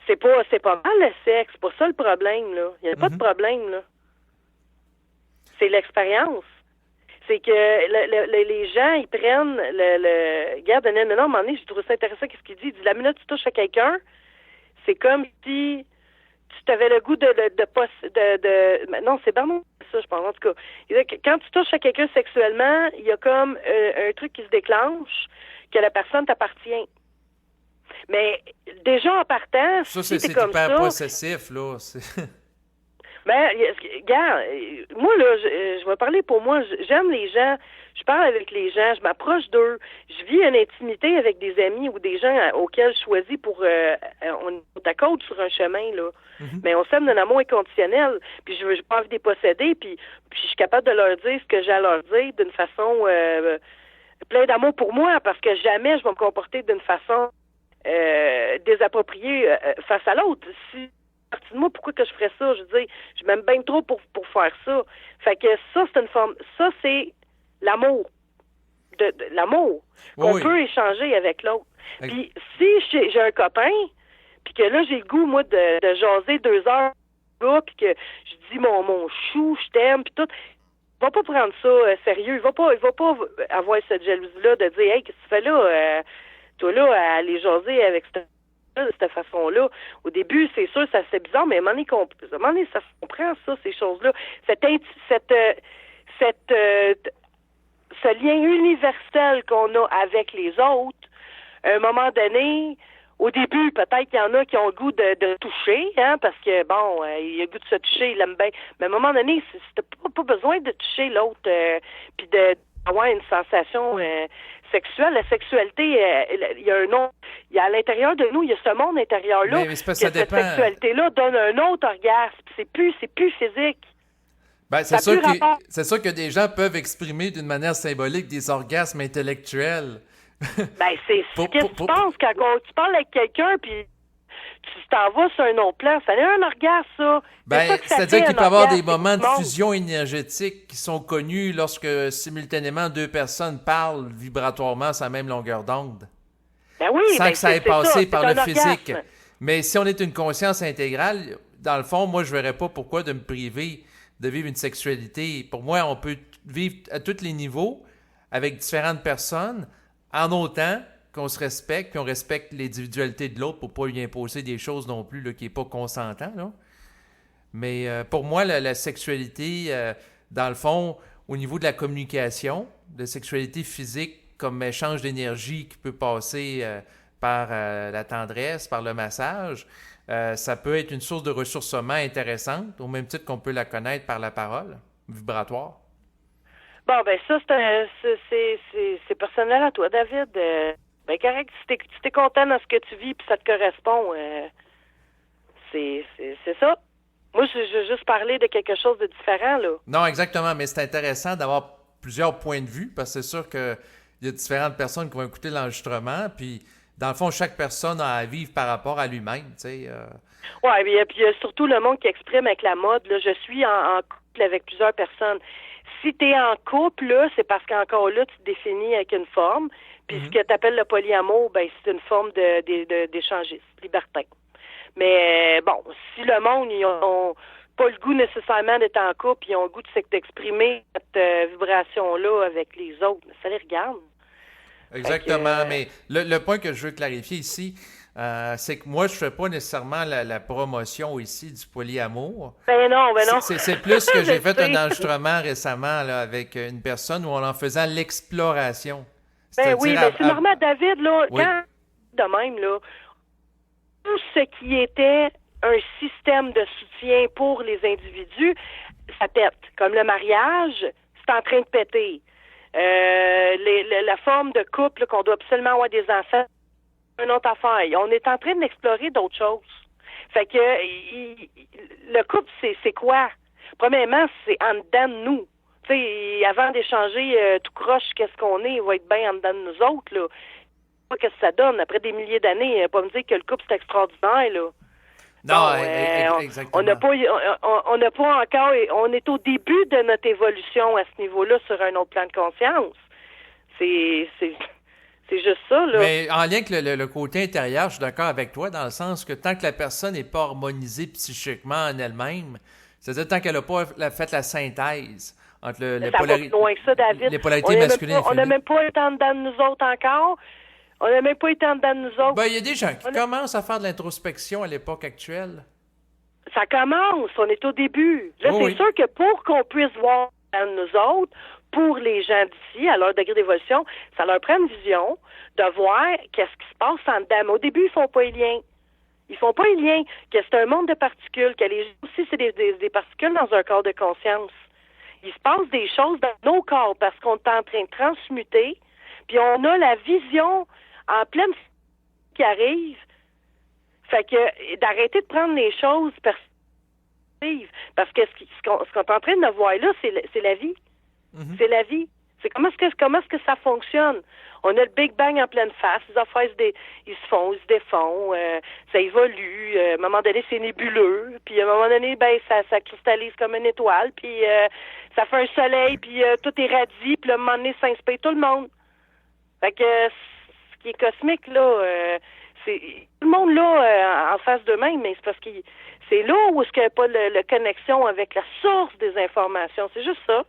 C'est pas mal le sexe, c'est pas ça le problème, là. Il n'y a pas de problème, là. C'est l'expérience. C'est que les gens, ils prennent regarde, non, à un moment donné, j'ai trouvé ça intéressant qu'est-ce qu'il dit. Il dit, la minute que tu touches à quelqu'un, c'est comme si tu avais le goût de non, c'est Bernard, ça, je pense, en tout cas. Quand tu touches à quelqu'un sexuellement, il y a comme un truc qui se déclenche, que la personne t'appartient. Mais déjà en partant, ça, si c'est comme hyper ça, possessif, là. Ben, regarde, moi, là, je vais parler pour moi. J'aime les gens. Je parle avec les gens. Je m'approche d'eux. Je vis une intimité avec des amis ou des gens auxquels je choisis pour... on est à côte sur un chemin, là. Mhm. Mais on s'aime d'un amour inconditionnel. Puis je pas envie de les posséder. Puis je suis capable de leur dire ce que j'ai à leur dire d'une façon plein d'amour pour moi, parce que jamais je vais me comporter d'une façon désappropriée face à l'autre. Si partie de moi, pourquoi que je ferais ça? Je veux dire, je m'aime bien trop pour faire ça. Fait que ça, c'est une forme... Ça, c'est l'amour. De l'amour qu'on peut échanger avec l'autre. Puis si j'ai un copain, puis que là, j'ai le goût, moi, de jaser 2 heures, puis que je dis mon chou, je t'aime, puis tout, il va pas prendre ça sérieux. Il va pas avoir cette jalousie-là de dire, hey, qu'est-ce que tu fais là? Toi, là, à aller jaser avec de cette façon-là. Au début, c'est sûr, ça c'est bizarre, mais à un moment donné, ça se comprend, ça, ces choses-là. Ce lien universel qu'on a avec les autres, à un moment donné, au début, peut-être qu'il y en a qui ont le goût de toucher, hein, parce que, bon, il a le goût de se toucher, il aime bien. Mais à un moment donné, c'est pas besoin de toucher l'autre, puis d'avoir une sensation sexuelle. La sexualité, il y a un autre... Il y a à l'intérieur de nous, il y a ce monde intérieur-là, mais que cette sexualité-là donne un autre orgasme. C'est plus physique. Ben, c'est sûr que des gens peuvent exprimer d'une manière symbolique des orgasmes intellectuels. Ben, qu'est-ce que tu penses quand tu parles avec quelqu'un, puis tu t'en vas sur un autre plan? Ça a un orgasme, ça. Ben, c'est-à-dire qu'il peut y avoir des moments de fusion énergétique qui sont connus lorsque simultanément 2 personnes parlent vibratoirement sur la même longueur d'onde. Ben oui, sans que ça ait passé par le physique. Orgasme. Mais si on est une conscience intégrale, dans le fond, moi, je verrais pas pourquoi de me priver de vivre une sexualité. Pour moi, on peut vivre à tous les niveaux avec différentes personnes en autant qu'on se respecte, puis on respecte l'individualité de l'autre pour pas lui imposer des choses non plus là, qui n'est pas consentant. Là. Mais pour moi, la sexualité, dans le fond, au niveau de la communication, de sexualité physique comme échange d'énergie qui peut passer par la tendresse, par le massage, ça peut être une source de ressourcement intéressante, au même titre qu'on peut la connaître par la parole vibratoire. Bon, ben ça, c'est personnel à toi, David. Ben correct, si t'es content dans ce que tu vis puis ça te correspond, c'est ça. Moi, je veux juste parler de quelque chose de différent, là. Non, exactement, mais c'est intéressant d'avoir plusieurs points de vue, parce que c'est sûr qu'il y a différentes personnes qui vont écouter l'enregistrement, puis dans le fond, chaque personne a à vivre par rapport à lui-même, tu sais. Ouais, puis il y a surtout le monde qui exprime avec la mode, là. Je suis en couple avec plusieurs personnes. Si t'es en couple, là, c'est parce qu'encore là, tu te définis avec une forme, puis ce que t'appelles le polyamour, ben c'est une forme d'échangiste, libertin. Mais bon, si le monde, ils ont pas le goût nécessairement d'être en couple, ils ont le goût d'exprimer cette vibration-là avec les autres, ça les regarde. Exactement, mais le point que je veux clarifier ici, c'est que moi, je fais pas nécessairement la promotion ici du polyamour. Ben non. C'est plus que j'ai fait un enregistrement récemment là, avec une personne où on en faisait l'exploration. Ben oui, mais c'est normal, David, là, oui. Quand de même, là, tout ce qui était un système de soutien pour les individus, ça pète. Comme le mariage, c'est en train de péter. La forme de couple là, qu'on doit absolument avoir des enfants, une autre affaire. On est en train d'explorer d'autres choses. Fait que le couple, c'est quoi? Premièrement, c'est en dedans de nous. Tu sais, avant d'échanger tout croche qu'est-ce qu'on est, il va être bien en dedans de nous autres, là. Qu'est-ce que ça donne après des milliers d'années? Pas me dire que le couple, c'est extraordinaire, là. Non, exactement. On n'a pas encore... On est au début de notre évolution à ce niveau-là sur un autre plan de conscience. C'est juste ça, là. Mais en lien avec le côté intérieur, je suis d'accord avec toi, dans le sens que tant que la personne n'est pas harmonisée psychiquement en elle-même, c'est-à-dire tant qu'elle n'a pas fait la synthèse entre les polarités masculines et féminines. On n'a même pas été en dedans de nous autres encore. On n'a même pas été en dedans de nous autres. Ben, il y a des gens qui commencent à faire de l'introspection à l'époque actuelle. Ça commence, on est au début. Là, c'est sûr que pour qu'on puisse voir dans nous autres, pour les gens d'ici, à leur degré d'évolution, ça leur prend une vision de voir qu'est-ce qui se passe en dedans. Mais au début, ils font pas les liens. Ils font pas le lien que c'est un monde de particules, que les gens aussi, c'est des particules dans un corps de conscience. Il se passe des choses dans nos corps parce qu'on est en train de transmuter, puis on a la vision en pleine qui arrive. Fait que d'arrêter de prendre les choses perspectives, parce que ce qu'on est en train de voir là, c'est la vie. Mm-hmm. C'est la vie. C'est comment est-ce que ça fonctionne? On a le Big Bang en pleine face, les affaires ils se font, ils se défont, ça évolue, à un moment donné c'est nébuleux, puis à un moment donné ça cristallise comme une étoile, puis ça fait un soleil, puis tout irradie, puis à un moment donné ça inspire tout le monde. Fait que ce qui est cosmique là, c'est tout le monde là en face d'eux-mêmes, mais c'est parce que c'est là où est-ce qu'il n'y a pas la connexion avec la source des informations, c'est juste ça.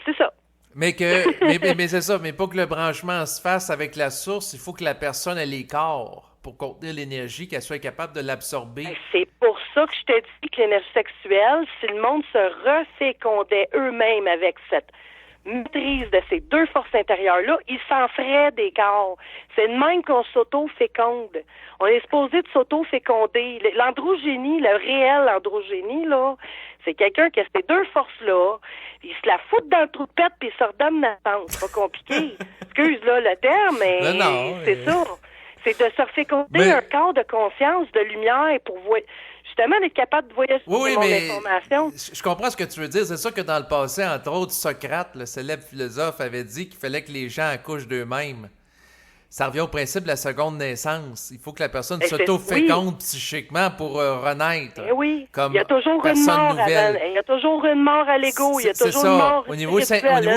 C'est ça. Mais c'est ça, mais pour que le branchement se fasse avec la source, il faut que la personne ait les corps pour contenir l'énergie, qu'elle soit capable de l'absorber. C'est pour ça que je te dis que l'énergie sexuelle, si le monde se refécondait eux-mêmes avec cette maîtrise de ces deux forces intérieures-là, ils s'en feraient des corps. C'est de même qu'on s'auto-féconde. On est supposé de s'auto-féconder. L'androgénie, le réel androgénie, là, c'est quelqu'un qui a ces deux forces-là, il se la fout dans le trou de pète puis il se redonne naissance. C'est pas compliqué. Excuse, là, le terme, mais c'est ça. C'est de se féconder un corps de conscience, de lumière pour justement d'être capable de voyager l'information. Je comprends ce que tu veux dire. C'est sûr que dans le passé, entre autres, Socrate, le célèbre philosophe, avait dit qu'il fallait que les gens accouchent d'eux-mêmes. Ça revient au principe de la seconde naissance. Il faut que la personne s'auto-féconde psychiquement pour renaître. Oui, il y a toujours une mort il y a toujours une mort à l'ego. Il y a toujours une mort au niveau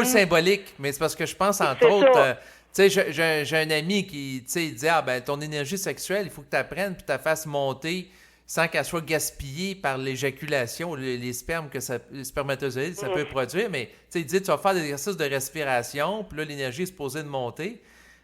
symbolique. Mais c'est parce que je pense, entre autres, tu sais, j'ai un ami qui dit ton énergie sexuelle, il faut que tu apprennes puis tu la fasses monter sans qu'elle soit gaspillée par l'éjaculation, les spermes que les spermatozoïdes, ça peut produire. Mais il dit, tu vas faire des exercices de respiration, puis là, l'énergie est supposée de monter.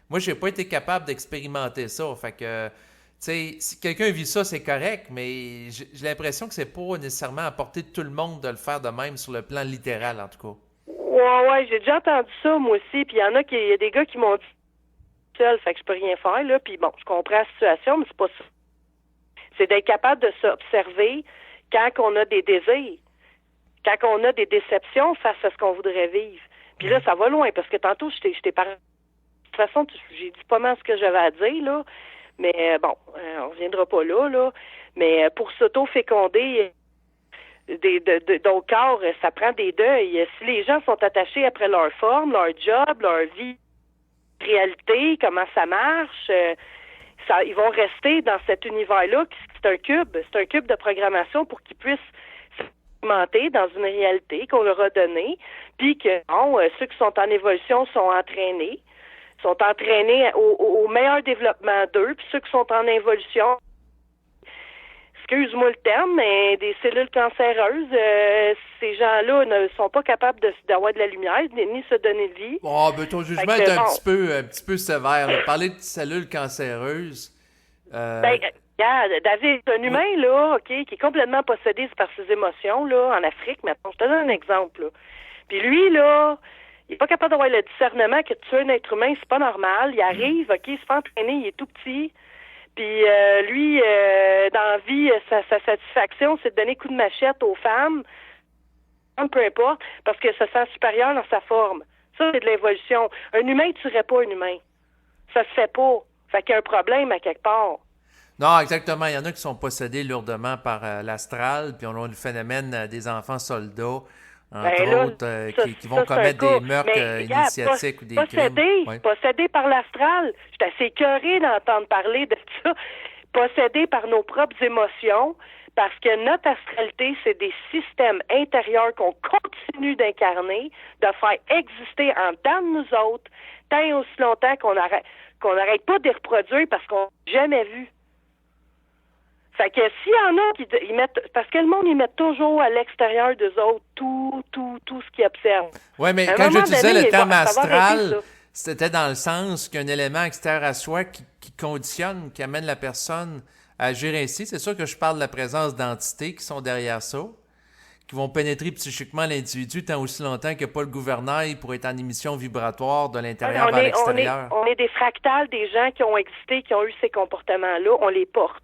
Moi, j'ai pas été capable d'expérimenter ça. Fait que, tu sais, si quelqu'un vit ça, c'est correct, mais j'ai l'impression que c'est pas nécessairement à portée de tout le monde de le faire de même sur le plan littéral, en tout cas. Ouais, j'ai déjà entendu ça, moi aussi. Puis il y a des gars qui m'ont dit seul, fait que je peux rien faire, là. Puis bon, je comprends la situation, mais c'est pas ça. C'est d'être capable de s'observer quand on a des désirs, quand on a des déceptions face à ce qu'on voudrait vivre. Puis là, ça va loin, parce que tantôt, je t'ai parlé. De toute façon, j'ai dit pas mal ce que j'avais à dire, là. Mais bon, on reviendra pas là. Mais pour s'auto-féconder d'autres corps, ça prend des deuils. Si les gens sont attachés après leur forme, leur job, leur vie, réalité, comment ça marche, ils vont rester dans cet univers-là. C'est un cube de programmation pour qu'ils puissent s'augmenter dans une réalité qu'on leur a donnée, puis que ceux qui sont en évolution sont entraînés au meilleur développement d'eux, puis ceux qui sont en évolution, excuse-moi le terme, mais des cellules cancéreuses, ces gens-là ne sont pas capables d'avoir de la lumière, ni se donner de vie. Ton jugement est un petit peu sévère. Là. Parler de cellules cancéreuses... Regarde, David, un humain, là, OK, qui est complètement possédé par ses émotions, là, en Afrique, maintenant, je te donne un exemple, là. Puis lui, là, il est pas capable d'avoir le discernement que tuer un être humain, c'est pas normal. Il arrive, OK, il se fait entraîner, il est tout petit. Puis lui, dans la vie, sa satisfaction, c'est de donner coup de machette aux femmes, peu importe, parce que ça se sent supérieur dans sa forme. Ça, c'est de l'évolution. Un humain ne tuerait pas un humain. Ça se fait pas. Fait qu'il y a un problème à quelque part. Non, exactement. Il y en a qui sont possédés lourdement par l'astral, puis on a le phénomène des enfants soldats, entre autres, qui vont commettre des meurtres initiatiques ou des crimes. Possédés par l'astral. Je suis assez écœurée d'entendre parler de ça. Possédés par nos propres émotions, parce que notre astralité, c'est des systèmes intérieurs qu'on continue d'incarner, de faire exister en dedans de nous autres, tant et aussi longtemps qu'on n'arrête pas de les reproduire parce qu'on n'a jamais vu. Fait que s'il y en a qui ils mettent, parce que le monde, ils mettent toujours à l'extérieur d'eux autres tout ce qu'ils observent. Oui, mais quand j'utilisais le terme astral, c'était dans le sens qu'il y a un élément extérieur à soi qui conditionne, qui amène la personne à agir ainsi. C'est sûr que je parle de la présence d'entités qui sont derrière ça, qui vont pénétrer psychiquement l'individu tant aussi longtemps que pas le gouvernail pour être en émission vibratoire de l'intérieur vers l'extérieur. On est des fractales des gens qui ont existé, qui ont eu ces comportements-là. On les porte.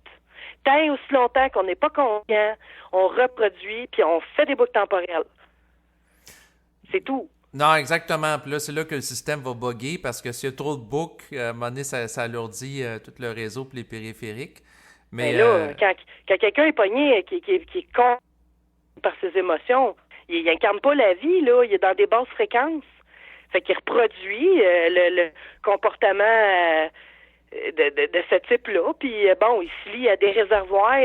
tant et aussi longtemps qu'on n'est pas conscient, on reproduit, puis on fait des boucles temporelles. C'est tout. Non, exactement. Puis là, c'est là que le système va bugger parce que s'il y a trop de boucles, à un moment donné, ça alourdit tout le réseau et les périphériques. Mais là, quand quelqu'un est pogné, qui est con par ses émotions, il incarne pas la vie, là. Il est dans des basses fréquences. Fait qu'il reproduit le comportement de ce type-là. Puis, bon, il se lie à des réservoirs,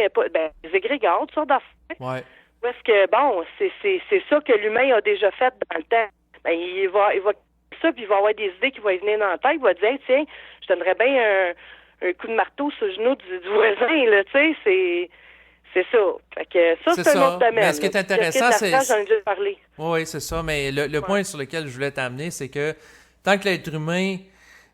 des égrégores, toutes sortes d'affaires. ouais. Où est-ce que, bon, c'est ça que l'humain a déjà fait dans le temps. Ben, il va ça, puis il va avoir des idées qui vont lui venir dans la tête. Il va dire, tiens, je donnerais bien un coup de marteau sur le genou du voisin, là, tu sais, c'est ça. Fait que ça, c'est un autre domaine. Mais ce qui est intéressant, c'est... J'en ai déjà parlé. Oui, c'est ça. Mais le point sur lequel je voulais t'amener, c'est que tant que l'être humain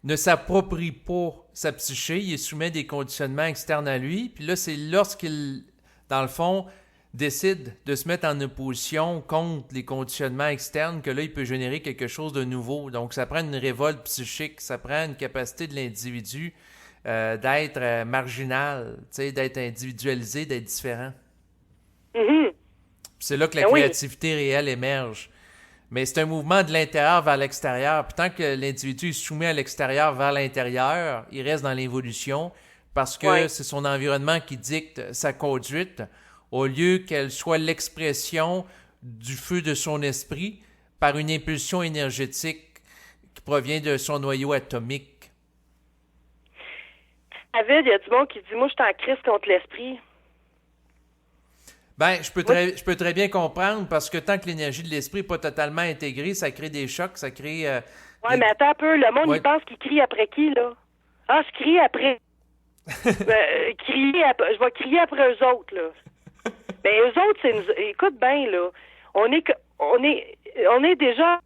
ne s'approprie pas sa psyché, il est soumis à des conditionnements externes à lui. Puis là, c'est lorsqu'il, dans le fond, décide de se mettre en opposition contre les conditionnements externes que là, il peut générer quelque chose de nouveau. Donc, ça prend une révolte psychique, ça prend une capacité de l'individu d'être marginal, d'être individualisé, d'être différent. Mm-hmm. C'est là que la créativité réelle émerge. Mais c'est un mouvement de l'intérieur vers l'extérieur. Puis tant que l'individu est soumis à l'extérieur vers l'intérieur, il reste dans l'évolution parce que c'est son environnement qui dicte sa conduite au lieu qu'elle soit l'expression du feu de son esprit par une impulsion énergétique qui provient de son noyau atomique. David, il y a du monde qui dit « Moi, je suis en crise contre l'esprit. » Ben, je peux très bien comprendre parce que tant que l'énergie de l'esprit n'est pas totalement intégrée, ça crée des chocs, ça crée... mais attends un peu, le monde, il pense qu'il crie après qui, là? Ah, je crie après... je vais crier après eux autres, là. Ben, eux autres, c'est nous... Écoute bien, là, on est déjà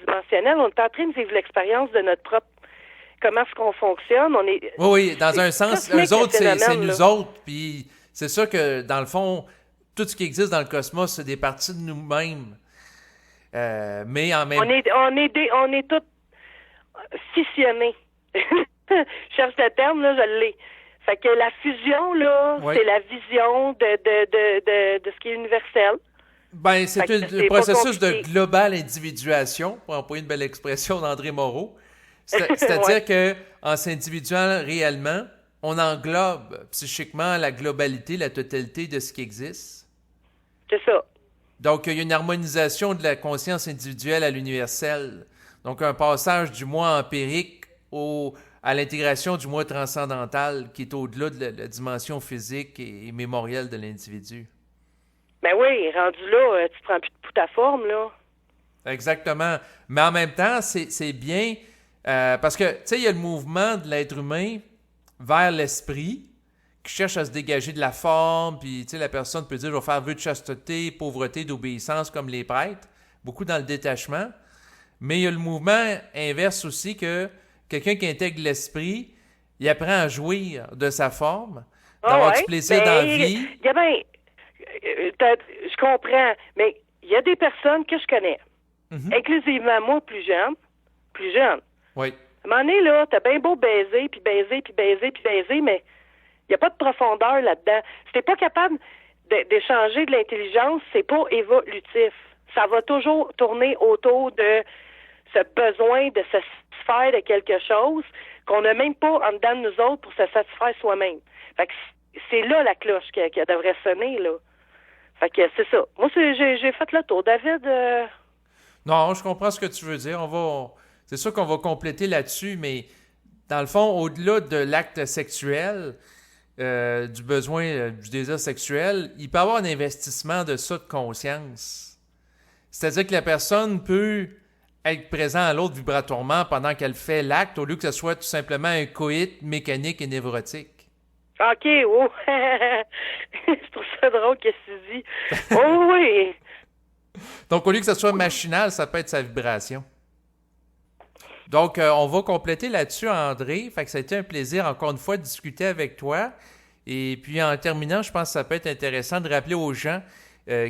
dimensionnel, on est en train de vivre l'expérience de notre propre... Comment est-ce qu'on fonctionne, on est... Oui, dans un sens, eux autres, c'est nous autres, puis c'est ça que, dans le fond... Tout ce qui existe dans le cosmos, c'est des parties de nous-mêmes. Mais en même temps... On est tous fissionnés. Je cherche le terme, là, je l'ai. Fait que la fusion, là, c'est la vision de ce qui est universel. Ben, c'est un processus de globale individuation, pour employer une belle expression d'André Moreau. C'est-à-dire que en s'individuant réellement, on englobe psychiquement la globalité, la totalité de ce qui existe. C'est ça. Donc, il y a une harmonisation de la conscience individuelle à l'universel. Donc, un passage du moi empirique à l'intégration du moi transcendantal qui est au-delà de la dimension physique et mémorielle de l'individu. Ben oui, rendu là, tu prends plus de ta forme, là. Exactement. Mais en même temps, c'est bien parce que, tu sais, il y a le mouvement de l'être humain vers l'esprit qui cherche à se dégager de la forme, puis tu sais, la personne peut dire « je vais faire vœu de chasteté, pauvreté, d'obéissance comme les prêtres », beaucoup dans le détachement. Mais il y a le mouvement inverse aussi que quelqu'un qui intègre l'esprit, il apprend à jouir de sa forme, d'avoir du plaisir dans la vie. Je comprends, mais il y a des personnes que je connais, inclusivement moi, plus jeune. Oui. À un moment donné, là, t'as bien beau baiser, puis baiser, puis baiser, puis baiser, mais il n'y a pas de profondeur là-dedans. Si t'es pas capable d'échanger de l'intelligence, c'est pas évolutif. Ça va toujours tourner autour de ce besoin de se satisfaire de quelque chose qu'on n'a même pas en dedans de nous autres pour se satisfaire soi-même. Fait que c'est là la cloche qui devrait sonner, là. Fait que c'est ça. Moi, j'ai fait le tour. David... Non, je comprends ce que tu veux dire. C'est sûr qu'on va compléter là-dessus, mais dans le fond, au-delà de l'acte sexuel... du besoin, du désir sexuel, il peut y avoir un investissement de ça de conscience. C'est-à-dire que la personne peut être présente à l'autre vibratoirement pendant qu'elle fait l'acte, au lieu que ce soit tout simplement un coït mécanique et névrotique. OK, oh! Je trouve ça drôle que tu dis. Oh oui! Donc, au lieu que ce soit machinal, ça peut être sa vibration. Donc, on va compléter là-dessus, André. Fait que ça a été un plaisir, encore une fois, de discuter avec toi. Et puis, en terminant, je pense que ça peut être intéressant de rappeler aux gens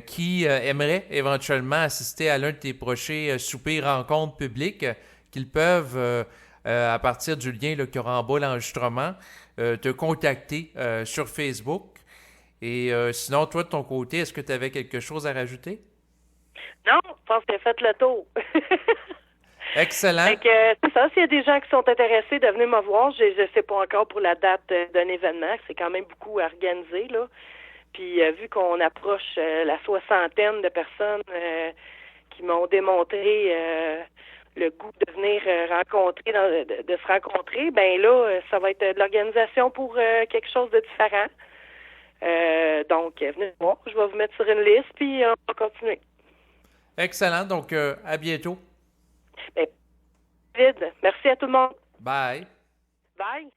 qui aimeraient éventuellement assister à l'un de tes prochains soupers rencontres publiques qu'ils peuvent à partir du lien là, qu'il y aura en bas l'enregistrement, te contacter sur Facebook. Et sinon, toi, de ton côté, est-ce que tu avais quelque chose à rajouter? Non, je pense que j'ai fait le tour. Excellent. Fait que c'est ça, s'il y a des gens qui sont intéressés de venir me voir, je ne sais pas encore pour la date d'un événement, c'est quand même beaucoup à organiser, là. Puis vu qu'on approche la soixantaine de personnes qui m'ont démontré le goût de venir rencontrer, de se rencontrer, ben là, ça va être de l'organisation pour quelque chose de différent. Donc, venez voir, je vais vous mettre sur une liste, puis on va continuer. Excellent. Donc, à bientôt. Ben, David, merci à tout le monde. Bye. Bye.